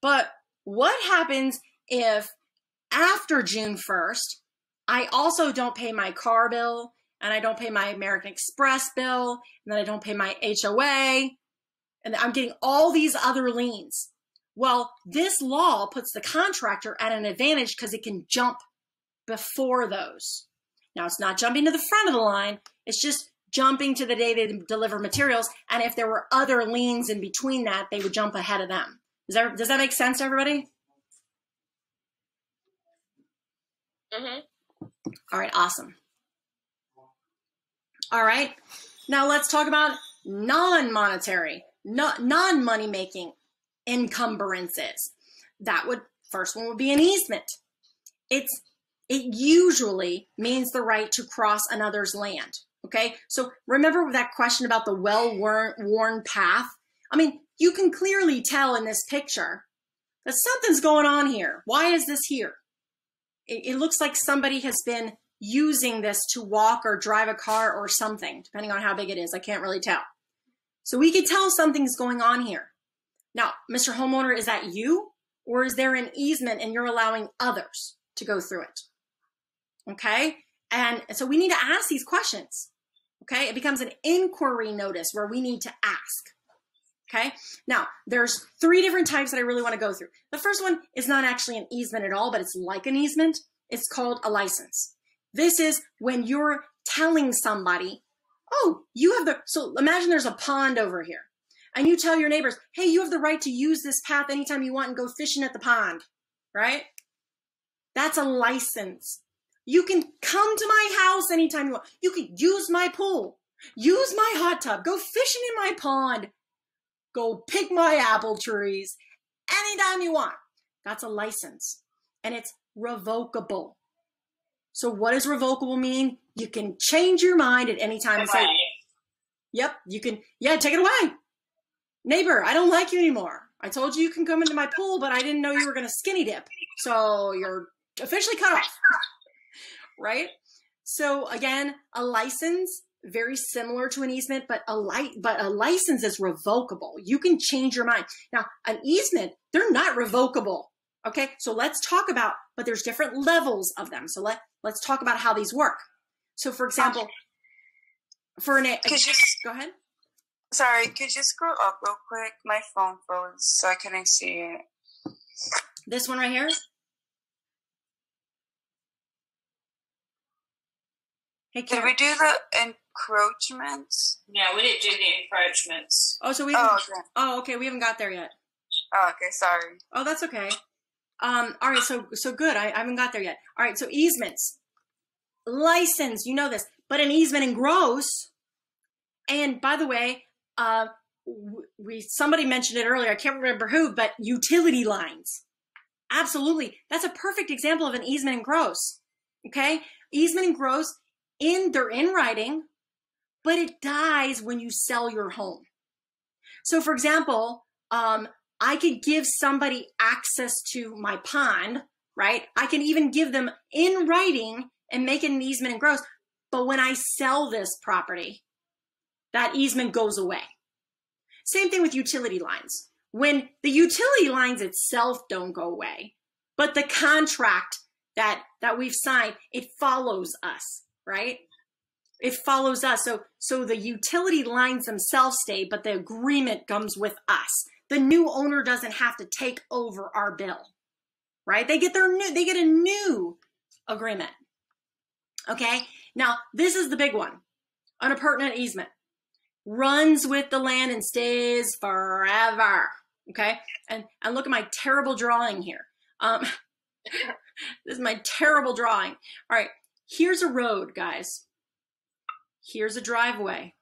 But what happens if after June 1st, I also don't pay my car bill, and I don't pay my American Express bill, and then I don't pay my HOA, and I'm getting all these other liens? Well, this law puts the contractor at an advantage because it can jump before those. Now, it's not jumping to the front of the line. It's just jumping to the day they deliver materials. And if there were other liens in between that, they would jump ahead of them. Does that make sense to everybody? Mm-hmm. All right, awesome. All right, now let's talk about non-monetary, non-money making encumbrances. First one would be an easement. It usually means the right to cross another's land. Okay, so remember that question about the well-worn path? I mean, you can clearly tell in this picture that something's going on here. Why is this here? It looks like somebody has been using this to walk or drive a car or something, depending on how big it is. I can't really tell. So we can tell something's going on here. Now, Mr. Homeowner, is that you? Or is there an easement and you're allowing others? to go through it. Okay? And so we need to ask these questions. Okay? It becomes an inquiry notice where we need to ask. Okay? Now, there's 3 different types that I really want to go through. The first one is not actually an easement at all, but it's like an easement. It's called a license. This is when you're telling somebody, oh, you have so imagine there's a pond over here. And you tell your neighbors, hey, you have the right to use this path anytime you want and go fishing at the pond, right? That's a license. You can come to my house anytime you want. You can use my pool, use my hot tub, go fishing in my pond, go pick my apple trees anytime you want. That's a license, and it's revocable. So what does revocable mean? You can change your mind at any time and say, yep, you can, yeah, take it away. Neighbor, I don't like you anymore. I told you can come into my pool, but I didn't know you were going to skinny dip. So you're officially cut off, right? So again, a license, very similar to an easement, but a license is revocable. You can change your mind. Now, an easement, they're not revocable. Okay, so let's talk about, but there's different levels of them. So let's talk about how these work. So for example, go ahead. Sorry, could you scroll up real quick? My phone froze, so I couldn't see it. This one right here? Hey, did we do the encroachments? No, we didn't do the encroachments. Oh, so we okay, we haven't got there yet. Oh, okay, sorry. Oh, that's okay. All right, so good. I haven't got there yet. All right, so easements. License, you know this, but an easement in gross. And by the way, somebody mentioned it earlier, I can't remember who, but utility lines. Absolutely. That's a perfect example of an easement in gross. Okay? Easement in gross, they're in writing, but it dies when you sell your home. So for example, I could give somebody access to my pond, right? I can even give them in writing and make it an easement in gross. But when I sell this property, that easement goes away. Same thing with utility lines. When the utility lines itself don't go away, but the contract that we've signed, it follows us, right? It follows us. So the utility lines themselves stay, but the agreement comes with us. The new owner doesn't have to take over our bill, right? They get a new agreement. Okay. Now this is the big one. An appurtenant easement runs with the land and stays forever. Okay. And look at my terrible drawing here. This is my terrible drawing. All right. Here's a road, guys. Here's a driveway.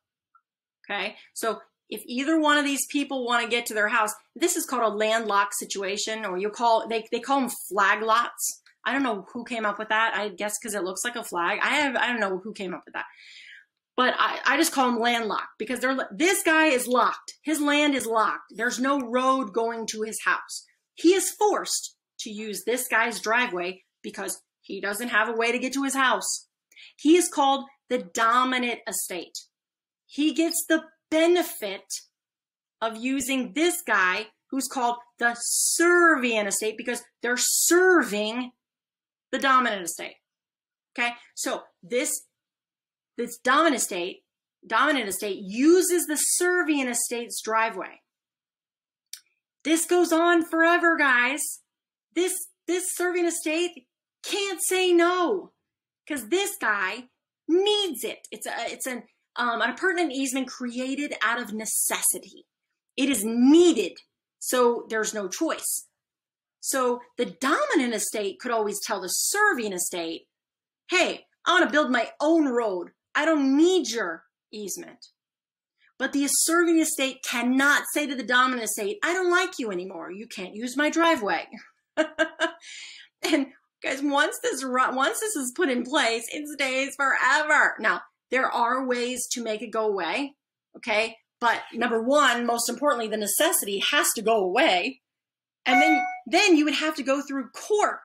Okay. So if either one of these people want to get to their house, this is called a landlocked situation, or they call them flag lots. I don't know who came up with that. I guess because it looks like a flag. I don't know who came up with that. But I just call them landlocked because this guy is locked. His land is locked. There's no road going to his house. He is forced to use this guy's driveway because he doesn't have a way to get to his house. He is called the dominant estate. He gets the benefit of using this guy who's called the servient estate because they're serving the dominant estate. Okay, so this dominant estate uses the servient estate's driveway. This goes on forever, guys. This servient estate can't say no because this guy needs it. It's an appurtenant easement created out of necessity. It is needed, so there's no choice. So the dominant estate could always tell the servient estate, hey, I want to build my own road. I don't need your easement. But the servient estate cannot say to the dominant estate, I don't like you anymore. You can't use my driveway. And guys, once this is put in place, it stays forever. Now, there are ways to make it go away, okay? But number one, most importantly, the necessity has to go away. And then you would have to go through court.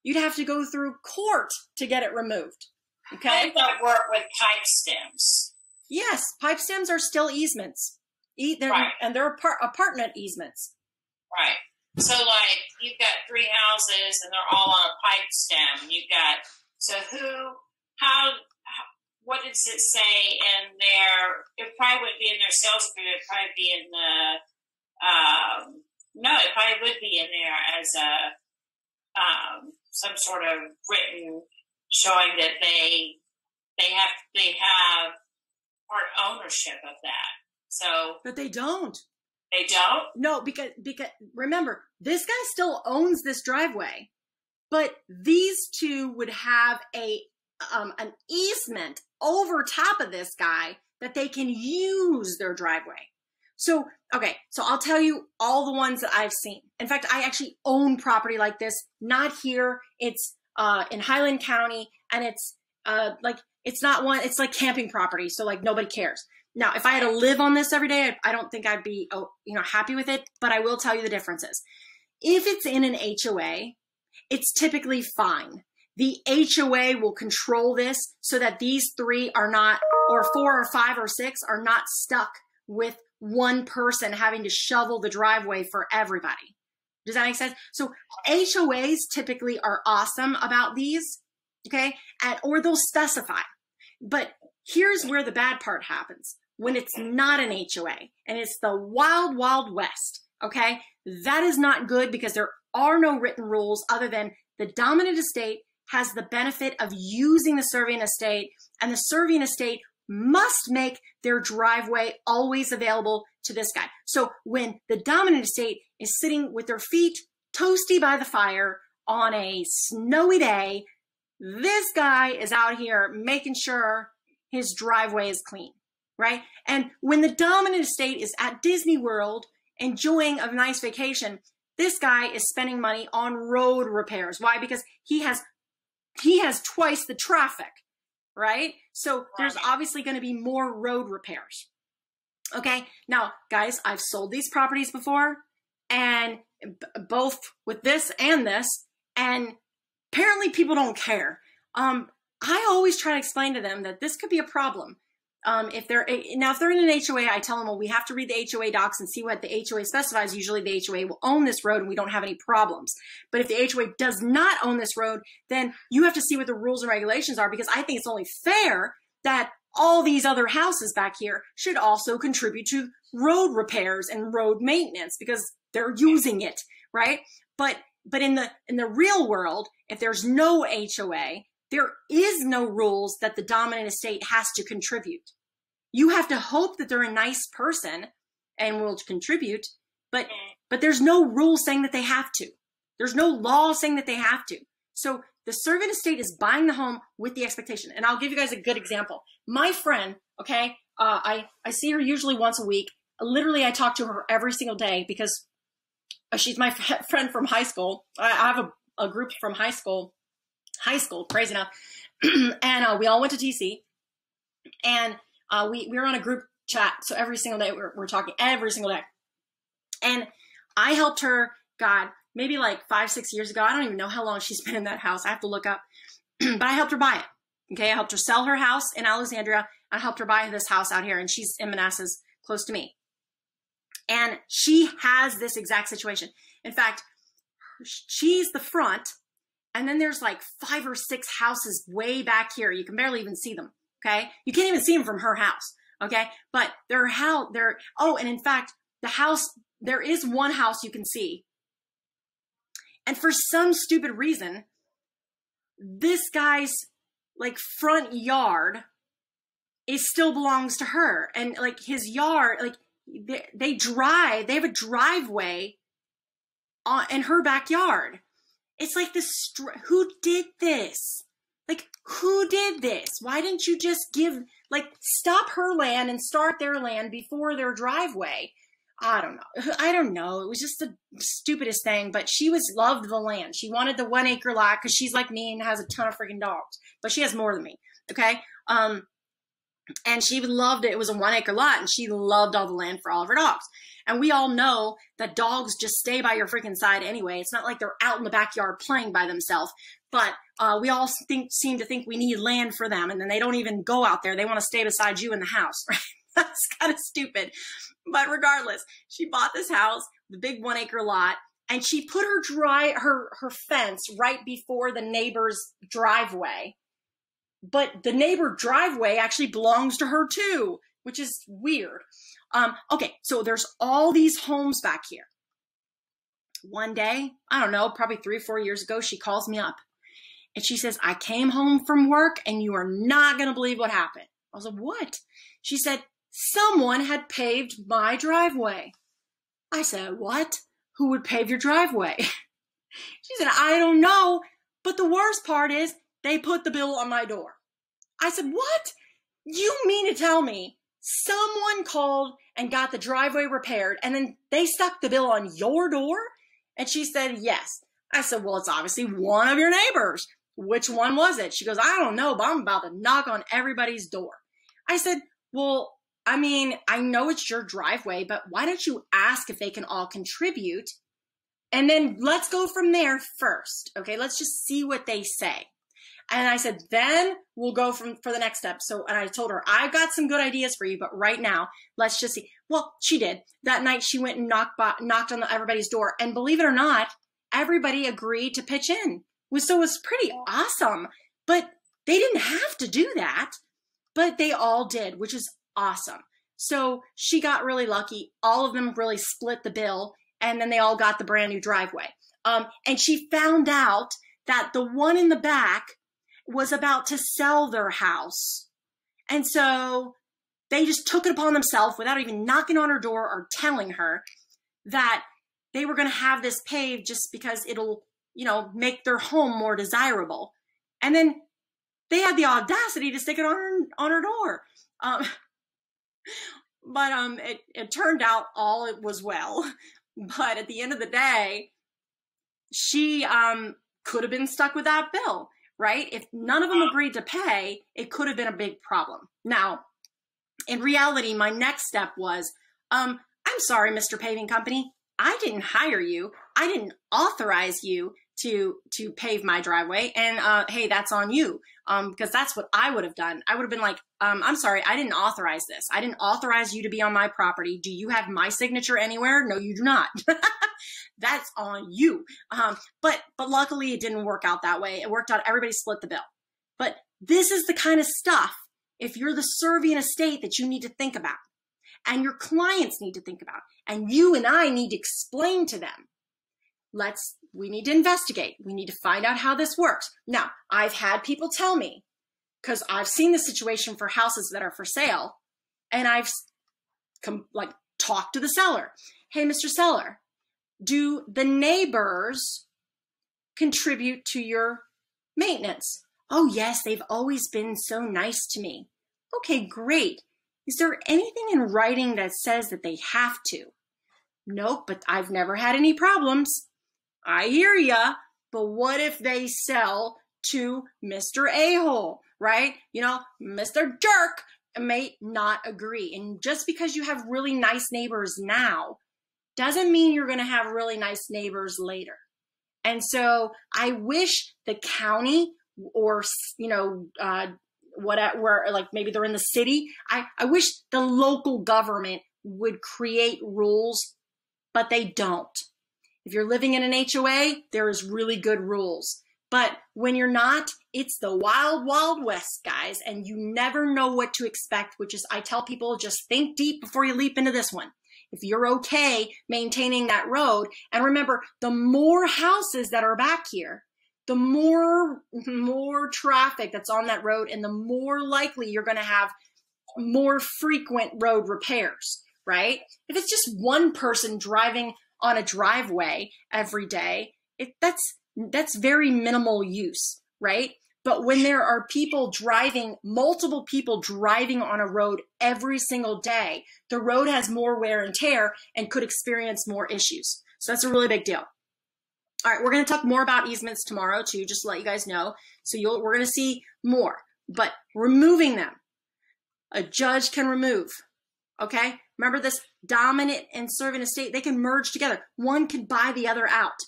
You'd have to go through court to get it removed, okay? How does that work with pipe stems? Yes, pipe stems are still easements. Right. And they're appurtenant easements. Right. So like you've got 3 houses and they're all on a pipe stem. You've got, so what does it say in their, it probably wouldn't be in their sales agreement, it'd probably be in the, no, it probably would be in there as some sort of written showing that they have part ownership of that. So, but they don't. They don't? No, because remember, this guy still owns this driveway, but these two would have an easement over top of this guy that they can use their driveway. So, okay, so I'll tell you all the ones that I've seen. In fact, I actually own property like this, not here. It's in Highland County, and it's it's not one, it's like camping property, so like nobody cares. Now, if I had to live on this every day, I don't think I'd be, happy with it, but I will tell you the differences. If it's in an HOA, it's typically fine. The HOA will control this so that these 3 are not, or 4 or 5 or 6 are not stuck with one person having to shovel the driveway for everybody. Does that make sense? So HOAs typically are awesome about these, okay? Or they'll specify. But here's where the bad part happens. When it's not an HOA and it's the wild, wild west, okay? That is not good because there are no written rules other than the dominant estate has the benefit of using the serving estate, and the serving estate must make their driveway always available to this guy. So when the dominant estate is sitting with their feet toasty by the fire on a snowy day, this guy is out here making sure his driveway is clean. Right? And when the dominant estate is at Disney World enjoying a nice vacation, this guy is spending money on road repairs. Why? Because he has twice the traffic, right? So there's obviously going to be more road repairs. Okay. Now, guys, I've sold these properties before, and both with this, and apparently people don't care. I always try to explain to them that this could be a problem. If they're in an HOA, I tell them, well, we have to read the HOA docs and see what the HOA specifies. Usually the HOA will own this road and we don't have any problems. But if the HOA does not own this road, then you have to see what the rules and regulations are, because I think it's only fair that all these other houses back here should also contribute to road repairs and road maintenance because they're using it, right? But in the real world, if there's no HOA, there is no rules that the dominant estate has to contribute. You have to hope that they're a nice person and will contribute, but there's no rule saying that they have to. There's no law saying that they have to. So the servant estate is buying the home with the expectation. And I'll give you guys a good example. My friend, okay, I see her usually once a week. Literally, I talk to her every single day because she's my friend from high school. I have a group from high school, crazy enough. And we all went to TC, and we were on a group chat. So every single day we're talking every single day. And I helped her, God, maybe like 5-6 years ago. I don't even know how long she's been in that house. I have to look up, but I helped her buy it. Okay. I helped her sell her house in Alexandria. I helped her buy this house out here, and she's in Manassas, close to me. And she has this exact situation. In fact, she's the front, and then there's like 5 or 6 houses way back here. You can barely even see them. Okay. You can't even see them from her house. Okay. But and in fact, the house, there is one house you can see. And for some stupid reason, this guy's like front yard still belongs to her. And like his yard, like they have a driveway in her backyard. It's like this, who did this? Like, who did this? Why didn't you just stop her land and start their land before their driveway? I don't know. It was just the stupidest thing, but she loved the land. She wanted the 1 acre lot because she's like me and has a ton of freaking dogs, but she has more than me. Okay. And she loved it. It was a 1 acre lot, and she loved all the land for all of her dogs. And we all know that dogs just stay by your freaking side anyway. It's not like they're out in the backyard playing by themselves, but we all seem to think we need land for them. And then they don't even go out there. They want to stay beside you in the house, right? That's kind of stupid. But regardless, she bought this house, the big 1 acre lot, and she put her fence right before the neighbor's driveway. But the neighbor driveway actually belongs to her too, which is weird. Okay, so there's all these homes back here. One day, I don't know, probably 3 or 4 years ago, she calls me up and she says, I came home from work and you are not going to believe what happened. I was like, what? She said, someone had paved my driveway. I said, what? Who would pave your driveway? She said, I don't know. But the worst part is they put the bill on my door. I said, what? You mean to tell me someone called and got the driveway repaired and then they stuck the bill on your door? And she said, yes. I said, well, it's obviously one of your neighbors. Which one was it? She goes, I don't know, but I'm about to knock on everybody's door. I said, well, I mean, I know it's your driveway, but why don't you ask if they can all contribute? And then let's go from there first. Okay, let's just see what they say. And I said, then we'll go for the next step. So, and I told her, I've got some good ideas for you, but right now, let's just see. Well, she did. That night, she went and knocked on everybody's door. And believe it or not, everybody agreed to pitch in. So it was pretty awesome. But they didn't have to do that. But they all did, which is awesome. So she got really lucky. All of them really split the bill. And then they all got the brand new driveway. And she found out that the one in the back was about to sell their house. And so they just took it upon themselves without even knocking on her door or telling her that they were going to have this paved just because it'll, you know, make their home more desirable. And then they had the audacity to stick it on her door. But it turned out all it was well. But at the end of the day, she could have been stuck with that bill, right? If none of them agreed to pay, it could have been a big problem. Now, in reality, my next step was, I'm sorry, Mr. Paving Company. I didn't hire you. I didn't authorize you to pave my driveway. And hey, that's on you. Because that's what I would have done. I would have been like, I'm sorry, I didn't authorize this. I didn't authorize you to be on my property. Do you have my signature anywhere? No, you do not. That's on you. But luckily it didn't work out that way. It worked out. Everybody split the bill. But this is the kind of stuff, if you're the serving estate, that you need to think about. And your clients need to think about. And you and I need to explain to them. We need to investigate. We need to find out how this works. Now, I've had people tell me, because I've seen the situation for houses that are for sale, and I've talked to the seller. Hey, Mr. Seller, do the neighbors contribute to your maintenance? Oh, yes, they've always been so nice to me. Okay, great. Is there anything in writing that says that they have to? Nope, but I've never had any problems. I hear ya, but what if they sell to Mr. A-hole, right? You know, Mr. Jerk may not agree. And just because you have really nice neighbors now doesn't mean you're going to have really nice neighbors later. And so I wish the county or, you know, where like maybe they're in the city. I wish the local government would create rules, but they don't. If you're living in an HOA, there is really good rules. But when you're not, it's the wild, wild west, guys, and you never know what to expect, which is, I tell people, just think deep before you leap into this one. If you're okay maintaining that road, and remember, the more houses that are back here, the more traffic that's on that road, and the more likely you're going to have more frequent road repairs, right? If it's just one person driving on a driveway every day, that's very minimal use, right? But when there are multiple people driving on a road every single day, the road has more wear and tear and could experience more issues. So that's a really big deal. All right, we're going to talk more about easements tomorrow too, just to let you guys know. So we're going to see more, but removing them, a judge can remove, okay? Remember this dominant and serving estate, they can merge together. One can buy the other out.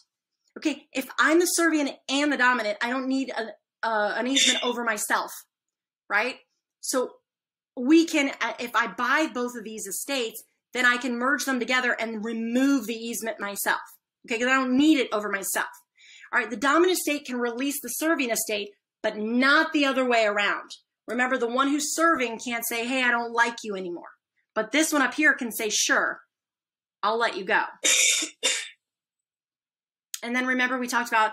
Okay, if I'm the serving and the dominant, I don't need an easement over myself, right? So we can, if I buy both of these estates, then I can merge them together and remove the easement myself. okay, because I don't need it over myself. All right, the dominant estate can release the serving estate, but not the other way around. Remember, the one who's serving can't say, hey, I don't like you anymore. But this one up here can say, sure, I'll let you go. And then remember, we talked about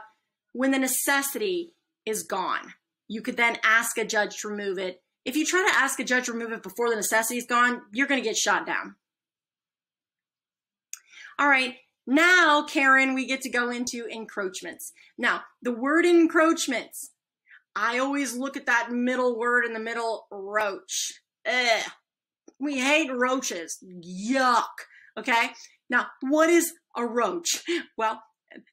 when the necessity is gone, you could then ask a judge to remove it. If you try to ask a judge to remove it before the necessity is gone, you're going to get shot down. All right, now, Karen, we get to go into encroachments. Now, the word encroachments, I always look at that middle word in the middle, roach. Ugh. We hate roaches. Yuck. Okay? Now, what is a roach? Well,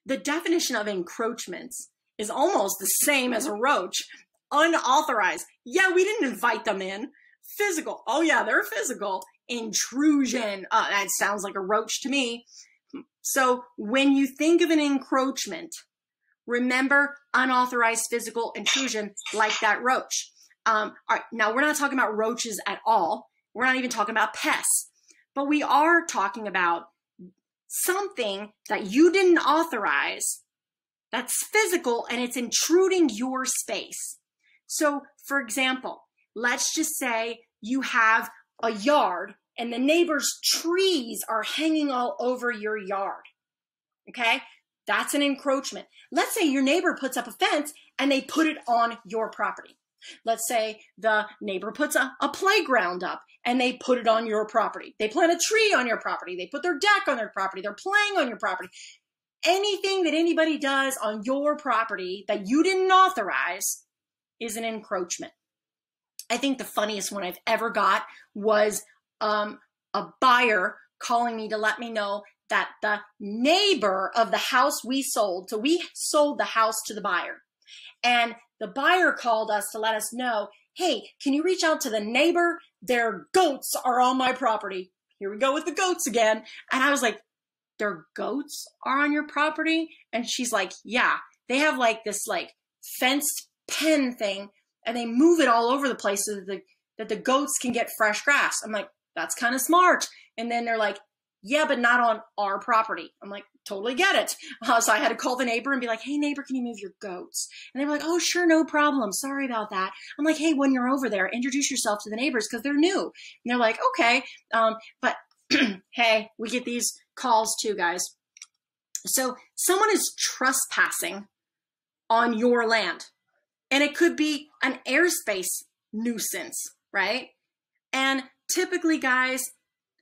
the definition of encroachments is almost the same as a roach. Unauthorized. Yeah, we didn't invite them in. Physical. Oh, yeah, they're physical. Intrusion. That sounds like a roach to me. So when you think of an encroachment, remember unauthorized physical intrusion like that roach. All right, now we're not talking about roaches at all. We're not even talking about pests, but we are talking about something that you didn't authorize that's physical and it's intruding your space. So for example, let's just say you have a yard and the neighbor's trees are hanging all over your yard. Okay, that's an encroachment. Let's say your neighbor puts up a fence and they put it on your property. Let's say the neighbor puts a playground up and they put it on your property. They plant a tree on your property. They put their deck on their property. They're playing on your property. Anything that anybody does on your property that you didn't authorize is an encroachment. I think the funniest one I've ever got was a buyer calling me to let me know that the neighbor of the house we sold, so we sold the house to the buyer, and the buyer called us to let us know, hey, can you reach out to the neighbor? Their goats are on my property. Here we go with the goats again. And I was like, their goats are on your property? And she's like, yeah, they have like this like fenced pen thing and they move it all over the place so that the goats can get fresh grass. I'm like, that's kind of smart. And then they're like, yeah, but not on our property. I'm like, totally get it. So I had to call the neighbor and be like, hey, neighbor, can you move your goats? And they were like, oh, sure, no problem. Sorry about that. I'm like, hey, when you're over there, introduce yourself to the neighbors because they're new. And they're like, okay. But hey, we get these calls too, guys. So someone is trespassing on your land. And it could be an airspace nuisance, right? And typically, guys,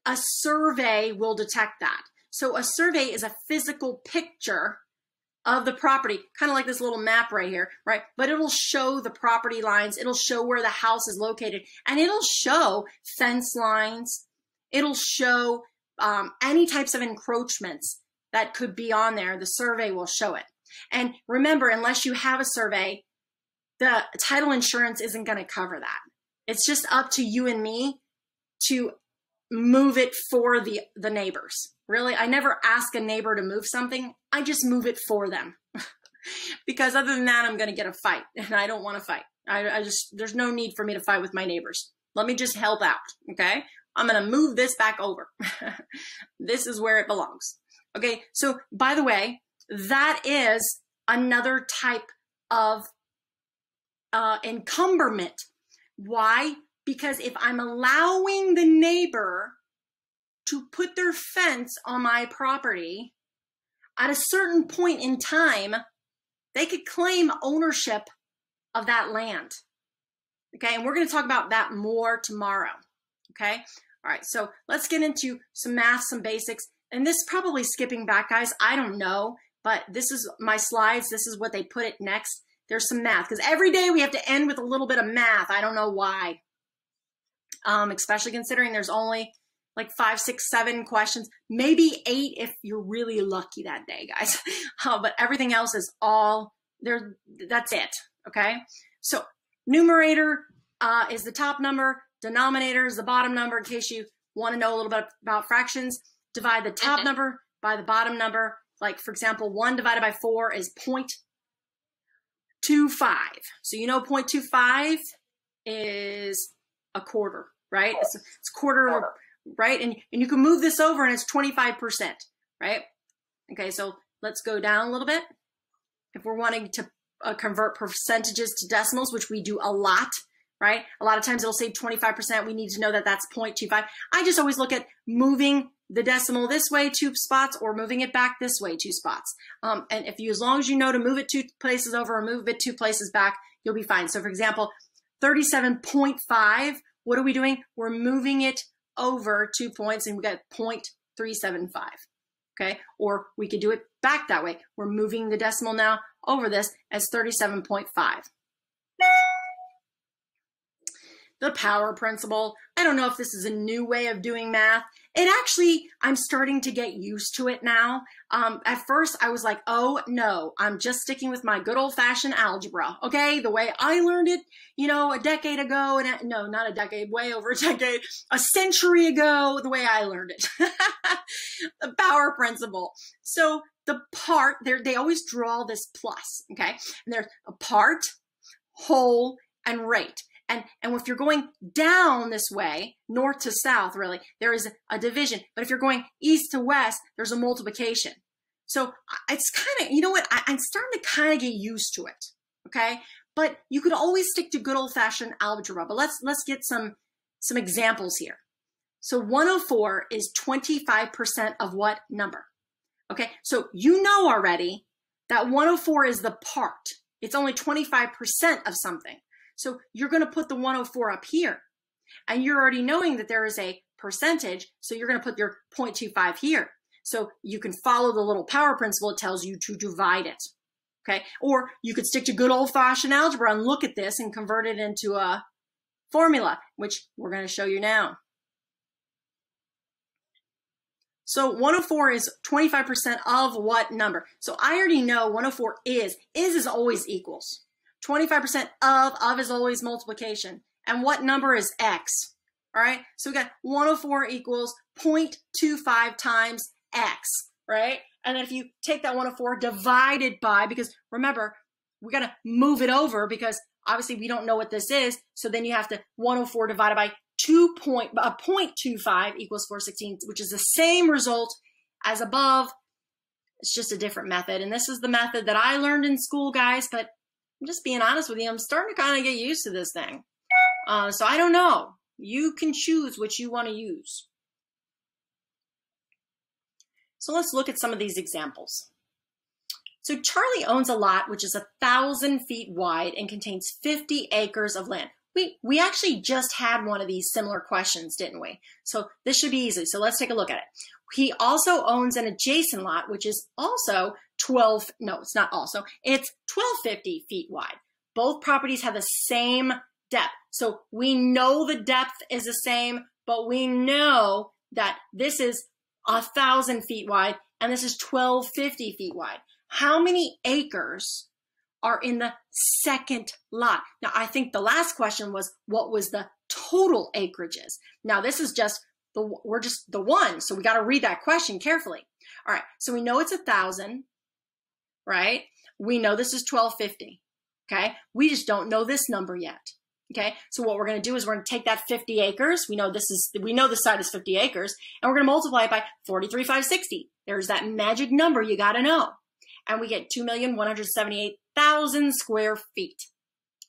a survey will detect that. So a survey is a physical picture of the property, kind of like this little map right here, right? But it'll show the property lines. It'll show where the house is located, and it'll show fence lines. It'll show any types of encroachments that could be on there. The survey will show it. And remember, unless you have a survey, the title insurance isn't going to cover that. It's just up to you and me to move it for the neighbors. Really, I never ask a neighbor to move something. I just move it for them. Because other than that, I'm going to get a fight, and I don't want to fight. There's no need for me to fight with my neighbors. Let me just help out, okay? I'm going to move this back over. This is where it belongs. Okay, so by the way, that is another type of encumberment. Why? Because if I'm allowing the neighbor to put their fence on my property, at a certain point in time, they could claim ownership of that land. Okay, and we're going to talk about that more tomorrow. Okay, all right, so let's get into some math, some basics. And this is probably skipping back, guys. I don't know, but this is my slides. This is what they put it next. There's some math, because every day we have to end with a little bit of math. I don't know why. Especially considering there's only like 5, 6, 7 questions, maybe 8 if you're really lucky that day, guys. But everything else is all there. That's it. Okay. So numerator is the top number. Denominator is the bottom number. In case you want to know a little bit about fractions, divide the top number by the bottom number. Like for example, 1 divided by 4 is 0.25. So you know 0.25 is a quarter, right? It's quarter, right? And you can move this over and it's 25%, right? Okay, so let's go down a little bit. If we're wanting to convert percentages to decimals, which we do a lot, right? A lot of times it'll say 25%. We need to know that that's 0.25. I just always look at moving the decimal this way 2 spots or moving it back this way 2 spots. And if you, as long as you know to move it 2 places over or move it 2 places back, you'll be fine. So for example, 37.5, what are we doing? We're moving it over 2 points and we got 0.375. Okay, or we could do it back that way. We're moving the decimal now over this as 37.5. The power principle. I don't know if this is a new way of doing math. It actually, I'm starting to get used to it now. At first, I was like, oh no, I'm just sticking with my good old-fashioned algebra, okay? The way I learned it, you know, a decade ago, and no, not a decade, way over a decade, a century ago, the way I learned it. The power principle. So the part, they always draw this plus, okay? And there's a part, whole, and rate. And if you're going down this way, north to south, really, there is a division. But if you're going east to west, there's a multiplication. So it's kind of, you know what, I'm starting to kind of get used to it, okay? But you could always stick to good old-fashioned algebra. But let's get some examples here. So 104 is 25% of what number? Okay, so you know already that 104 is the part. It's only 25% of something. So you're going to put the 104 up here. And you're already knowing that there is a percentage, so you're going to put your 0.25 here. So you can follow the little power principle. It tells you to divide it. Okay? Or you could stick to good old-fashioned algebra and look at this and convert it into a formula, which we're going to show you now. So 104 is 25% of what number? So I already know 104 is always equals. 25% of is always multiplication. And what number is x? All right, so we got 104 equals 0.25 times x, right? And then if you take that 104 divided by, because remember, we got to move it over because obviously we don't know what this is. So then you have to 104 divided by 0.25 equals 416, which is the same result as above. It's just a different method. And this is the method that I learned in school, guys, but I'm just being honest with you. I'm starting to kind of get used to this thing. So I don't know. You can choose what you want to use. So let's look at some of these examples. So Charlie owns a lot which is 1,000 feet wide and contains 50 acres of land. We actually just had one of these similar questions, didn't we? So this should be easy. So let's take a look at it. He also owns an adjacent lot which is also it's 1,250 feet wide. Both properties have the same depth. So we know the depth is the same, but we know that this is 1,000 feet wide and this is 1,250 feet wide. How many acres are in the second lot? Now, I think the last question was, what was the total acreages? Now, this is just we're just the one, so we got to read that question carefully. All right, so we know it's 1,000, right? We know this is 1,250, okay? We just don't know this number yet, okay? So what we're going to do is we're going to take that 50 acres. We know this side is 50 acres, and we're going to multiply it by 43,560. There's that magic number you got to know. And we get 2,178,000 square feet.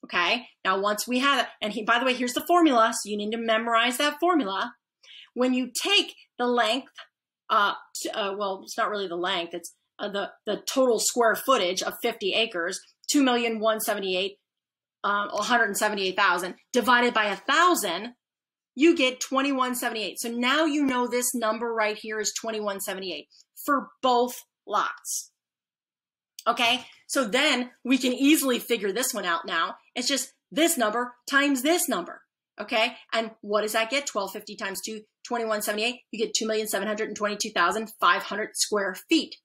Okay, now once we have it, and by the way, here's the formula, so you need to memorize that formula. When you take the length, well, it's not really the length, it's the total square footage of 50 acres, 178,000 divided by 1,000, you get 2178. So now you know this number right here is 2178 for both lots. Okay, so then we can easily figure this one out now. It's just this number times this number, okay? And what does that get? 1,250 times 2, 2178. You get 2,722,500 square feet.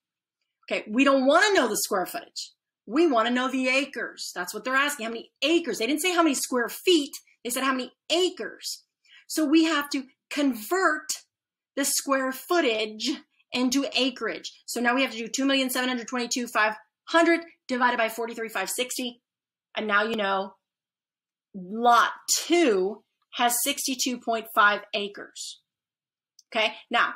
Okay, we don't want to know the square footage. We want to know the acres. That's what they're asking. How many acres? They didn't say how many square feet. They said how many acres. So we have to convert the square footage into acreage. So now we have to do 2,722,500 divided by 43,560. And now you know lot 2 has 62.5 acres. Okay, now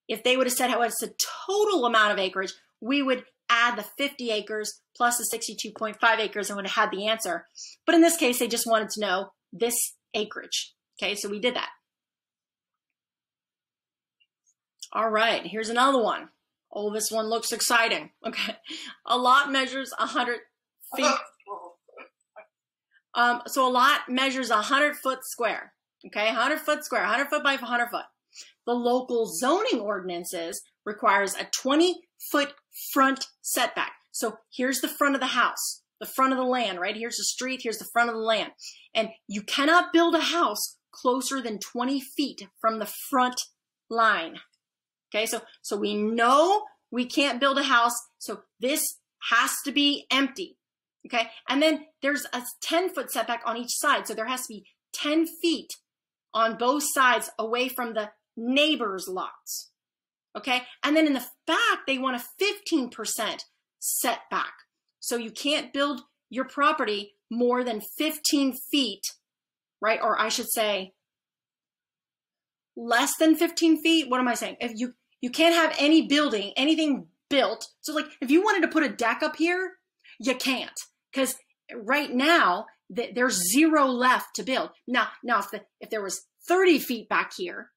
if they would have said what's the total amount of acreage, we would add the 50 acres plus the 62.5 acres and would have had the answer. But in this case, they just wanted to know this acreage. Okay, so we did that. All right, here's another one. Oh, this one looks exciting. Okay, a lot measures 100 feet. So a lot measures 100 foot square. Okay, 100 foot square, 100 foot by 100 foot. The local zoning ordinances requires a 20-foot front setback. So here's the front of the house, the front of the land, right? Here's the street, here's the front of the land. And you cannot build a house closer than 20 feet from the front line. Okay, so we know we can't build a house, so this has to be empty. Okay, and then there's a 10-foot setback on each side, so there has to be 10 feet on both sides away from the neighbor's lots. Okay, and then in the back, they want a 15% setback. So you can't build your property more than 15 feet, right? Or I should say less than 15 feet. What am I saying? If you can't have any building, anything built. So like if you wanted to put a deck up here, you can't, because right now there's 0 left to build. Now if there was 30 feet back here,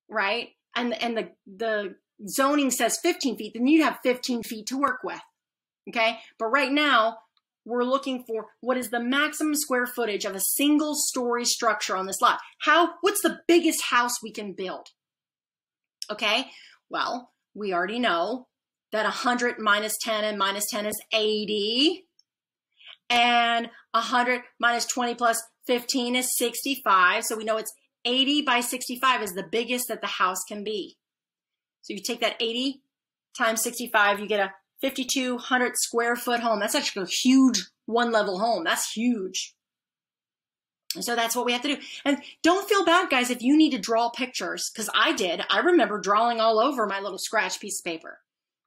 right? And the zoning says 15 feet, then you'd have 15 feet to work with. Okay. But right now we're looking for what is the maximum square footage of a single story structure on this lot. What's the biggest house we can build? Okay. Well, we already know that 100 minus 10 and minus 10 is 80. And 100 minus 20 plus 15 is 65. So we know it's 80 by 65 is the biggest that the house can be. So you take that 80 times 65, you get a 5,200 square foot home. That's actually a huge one-level home. That's huge. And so that's what we have to do. And don't feel bad, guys, if you need to draw pictures, because I did. I remember drawing all over my little scratch piece of paper.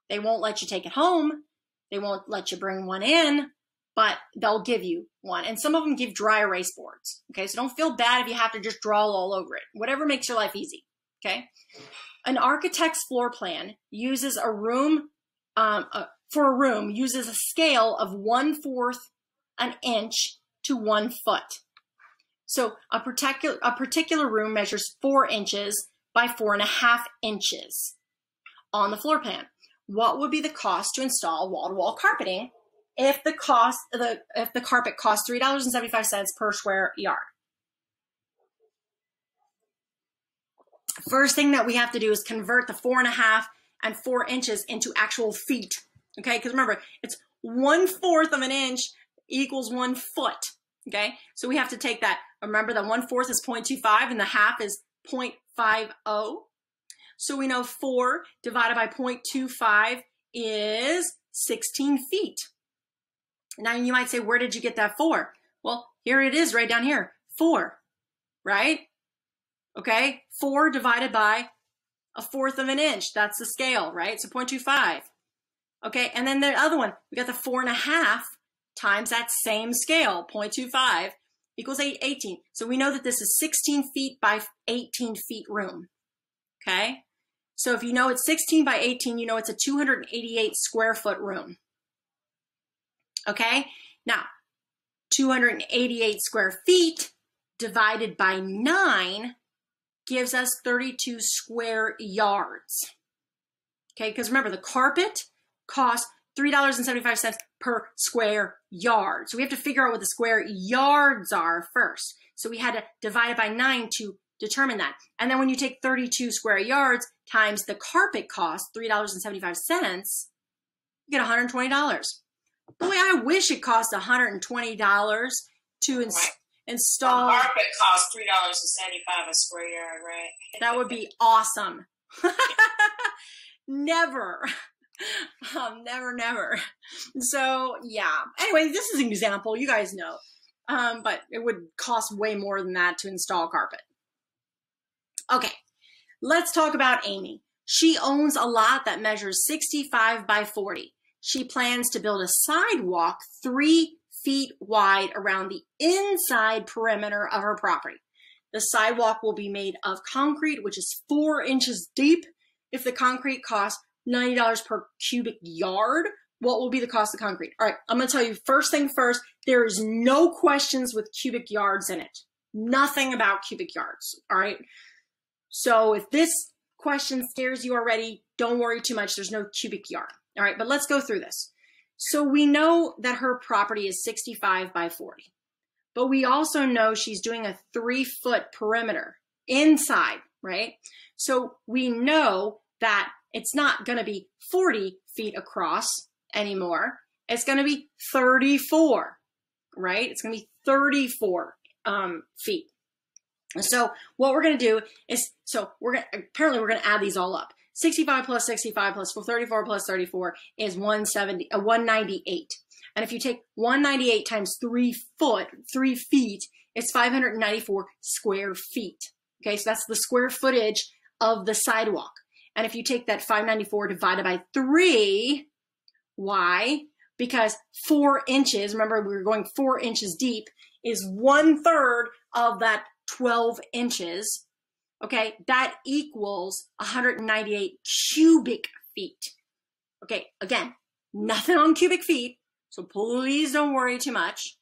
They won't let you take it home. They won't let you bring one in, but they'll give you one. And some of them give dry erase boards. Okay, so don't feel bad if you have to just draw all over it. Whatever makes your life easy. Okay. An architect's floor plan uses a room, uses a scale of 1/4 an inch to 1 foot. So a particular room measures 4 inches by 4.5 inches on the floor plan. What would be the cost to install wall-to-wall carpeting if the carpet costs $3.75 per square yard? First thing that we have to do is convert the 4.5 and 4 inches into actual feet. Okay, because remember, it's 1/4 of an inch equals 1 foot. Okay, so we have to take that. Remember that 1/4 is 0.25 and the half is 0.50. So we know 4 divided by 0.25 is 16 feet. Now you might say, where did you get that 4? Well, here it is right down here, 4, right? Okay, 4 divided by 1/4 of an inch. That's the scale, right? So 0.25. Okay, and then the other one, we got the 4.5 times that same scale, 0.25, equals 18. So we know that this is 16 feet by 18 feet room. Okay, so if you know it's 16 by 18, you know it's a 288 square foot room. Okay, now 288 square feet divided by 9 gives us 32 square yards. Okay, because remember, the carpet costs $3.75 per square yard. So we have to figure out what the square yards are first. So we had to divide it by 9 to determine that. And then when you take 32 square yards times the carpet cost, $3.75, you get $120. Boy, I wish it cost $120 to install. The carpet costs $3.75 a square yard, right? That would be awesome. Never. Never. So yeah. Anyway, this is an example. You guys know. But it would cost way more than that to install carpet. Okay. Let's talk about Amy. She owns a lot that measures 65 by 40. She plans to build a sidewalk 3 feet wide around the inside perimeter of her property. The sidewalk will be made of concrete, which is 4 inches deep. If the concrete costs $90 per cubic yard, what will be the cost of concrete? All right, I'm going to tell you first thing first, there is no questions with cubic yards in it. Nothing about cubic yards, all right? So if this question scares you already, don't worry too much. There's no cubic yard, all right? But let's go through this. So we know that her property is 65 by 40, but we also know she's doing a 3-foot perimeter inside, right? So we know that it's not going to be 40 feet across anymore. It's going to be 34, right? It's going to be 34 feet. So what we're going to do is, apparently we're going to add these all up. 65 plus 65 plus 34 plus 34 is 198. And if you take 198 times 3 feet, it's 594 square feet. Okay, so that's the square footage of the sidewalk. And if you take that 594 divided by 3, why? Because 4 inches, remember we were going 4 inches deep, is 1/3 of that 12 inches. Okay, that equals 198 cubic feet. Okay, again, nothing on cubic feet, so please don't worry too much,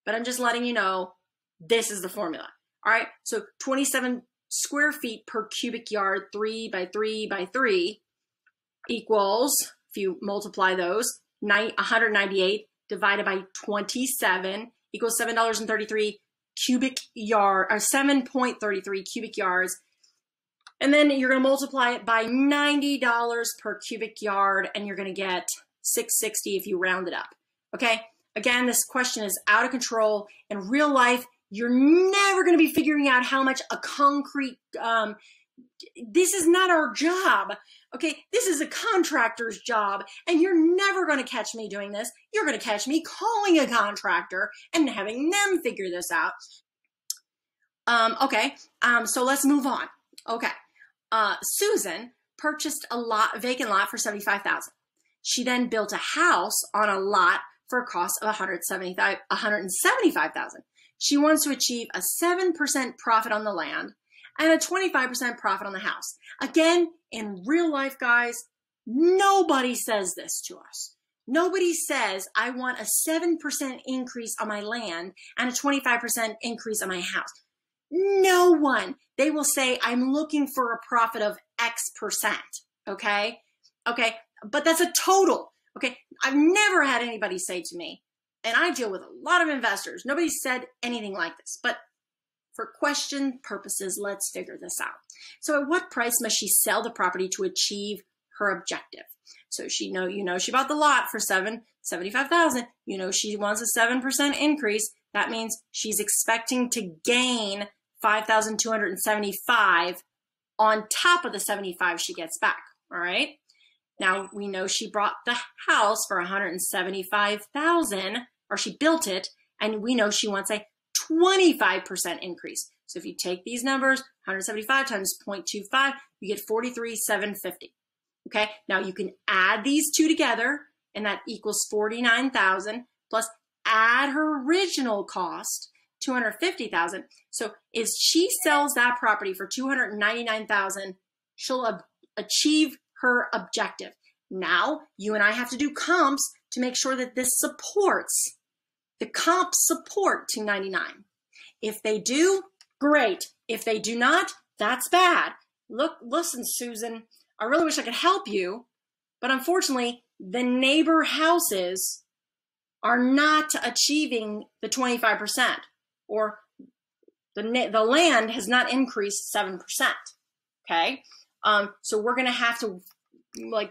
but I'm just letting you know this is the formula. All right, so 27 square feet per cubic yard, 3 by 3 by 3 equals, if you multiply those, 198 divided by 27 equals $7.33 cubic yard, or 7.33 cubic yards. And then you're going to multiply it by $90 per cubic yard, and you're going to get $6.60 if you round it up. Okay? Again, this question is out of control. In real life, you're never going to be figuring out how much a concrete, this is not our job. Okay? This is a contractor's job, and you're never going to catch me doing this. You're going to catch me calling a contractor and having them figure this out. So let's move on. Okay. Susan purchased a vacant lot for $75,000. She then built a house on a lot for a cost of $175,000. She wants to achieve a 7% profit on the land and a 25% profit on the house. Again, in real life, guys, nobody says this to us. Nobody says, I want a 7% increase on my land and a 25% increase on my house. No one. They will say, I'm looking for a profit of X%. Okay? Okay. But that's a total. Okay. I've never had anybody say to me, and I deal with a lot of investors, nobody said anything like this, but for question purposes, let's figure this out. So at what price must she sell the property to achieve her objective? So she bought the lot for $75,000. You know, she wants a 7% increase. That means she's expecting to gain $5,275 on top of the $75 she gets back. All right. Now we know she bought the house for $175,000, or she built it, and we know she wants a 25% increase. So if you take these numbers, 175 times 0.25, you get $43,750. Okay. Now you can add these two together, and that equals $49,000 plus add her original cost, $250,000. So if she sells that property for $299,000, she'll achieve her objective. Now you and I have to do comps to make sure that this supports, the comps support $299. If they do, great. If they do not, that's bad. Listen, Susan, I really wish I could help you, but unfortunately, the neighbor houses are not achieving the 25%, or the land has not increased 7%. Okay. So we're going to have to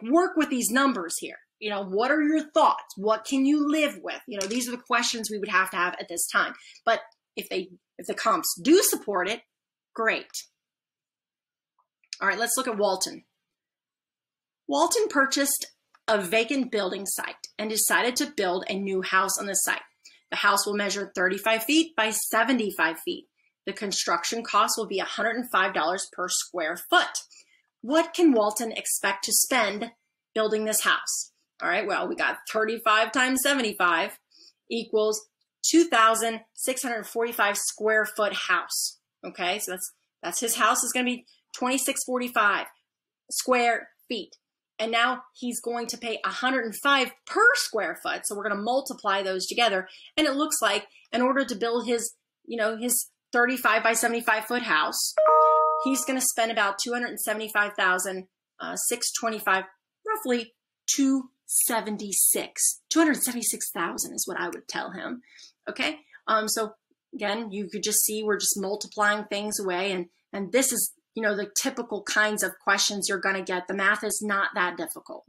work with these numbers here. You know, what are your thoughts? What can you live with? You know, these are the questions we would have to have at this time. But if the comps do support it, great. All right, let's look at Walton. Walton purchased a vacant building site and decided to build a new house on the site. The house will measure 35 feet by 75 feet. The construction cost will be $105 per square foot. What can Walton expect to spend building this house? All right, well, we got 35 times 75 equals 2,645 square foot house. Okay, so that's his house is going to be 2,645 square feet. And now he's going to pay $105 per square foot. So we're going to multiply those together. And it looks like in order to build his, his 35 by 75 foot house, he's going to spend about $275,625, roughly 276,000 is what I would tell him. Okay. So again, you could just see we're just multiplying things away, and this is, the typical kinds of questions you're going to get. The math is not that difficult.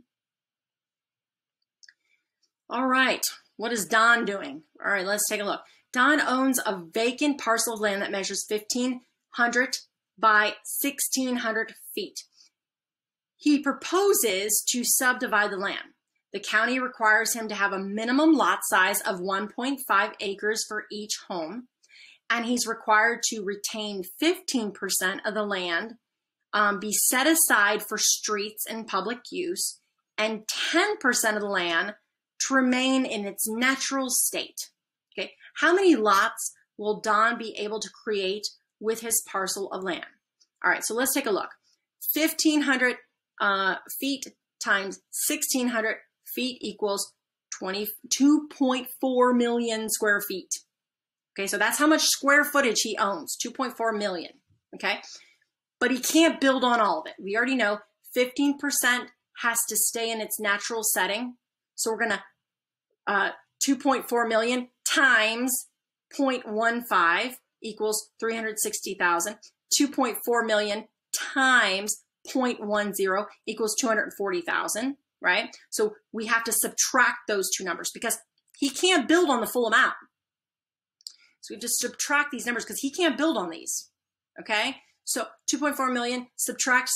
All right. What is Don doing? All right, let's take a look. Don owns a vacant parcel of land that measures 1,500 by 1,600 feet. He proposes to subdivide the land. The county requires him to have a minimum lot size of 1.5 acres for each home, and he's required to retain 15% of the land, be set aside for streets and public use, and 10% of the land to remain in its natural state. Okay, how many lots will Don be able to create with his parcel of land? All right, so let's take a look. 1,500 feet times 1,600 feet equals 2.4 million square feet. Okay, so that's how much square footage he owns, 2.4 million, okay? But he can't build on all of it. We already know 15% has to stay in its natural setting. So we're gonna 2.4 million times 0.15 equals 360,000. 2.4 million times 0.10 equals 240,000, right? So we have to subtract those two numbers because he can't build on the full amount. So we have to subtract these numbers because he can't build on these, okay? So 2.4 million, subtract,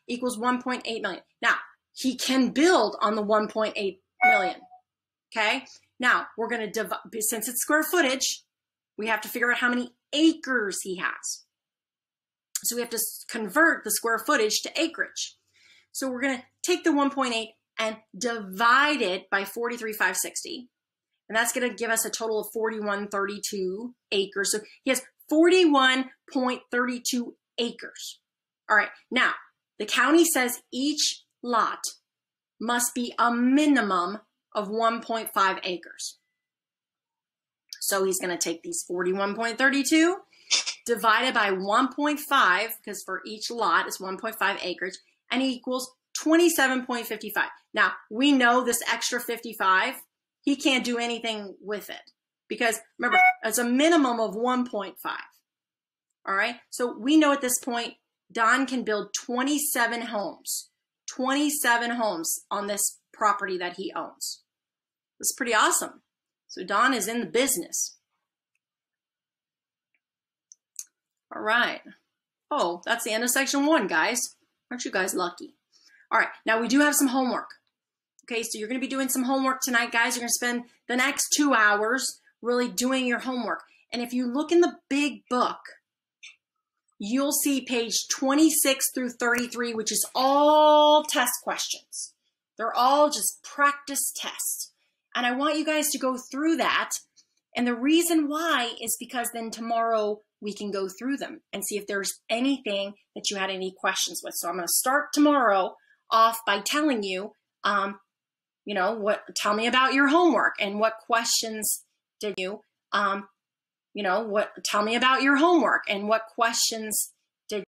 equals 1.8 million. Now, he can build on the 1.8 million, okay? Now, we're going to divide, since it's square footage, we have to figure out how many acres he has. So we have to convert the square footage to acreage. So we're going to take the 1.8 and divide it by 43,560. And that's going to give us a total of 4132 acres. So he has 41.32 acres. All right. Now, the county says each lot must be a minimum of 1.5 acres. So he's going to take these 41.32 divided by 1.5, because for each lot is 1.5 acres, and he equals 27.55. Now, we know this extra 55, he can't do anything with it because remember, it's a minimum of 1.5. All right. So we know at this point, Don can build 27 homes on this property that he owns. That's pretty awesome. So Don is in the business. All right. Oh, that's the end of section 1, guys. Aren't you guys lucky? All right. Now we do have some homework. Okay, so you're going to be doing some homework tonight, guys. You're going to spend the next 2 hours really doing your homework. And if you look in the big book, you'll see page 26 through 33, which is all test questions. They're all just practice tests. And I want you guys to go through that. And the reason why is because then tomorrow we can go through them and see if there's anything that you had any questions with. So I'm going to start tomorrow off by telling you, tell me about your homework and what questions did you, tell me about your homework and what questions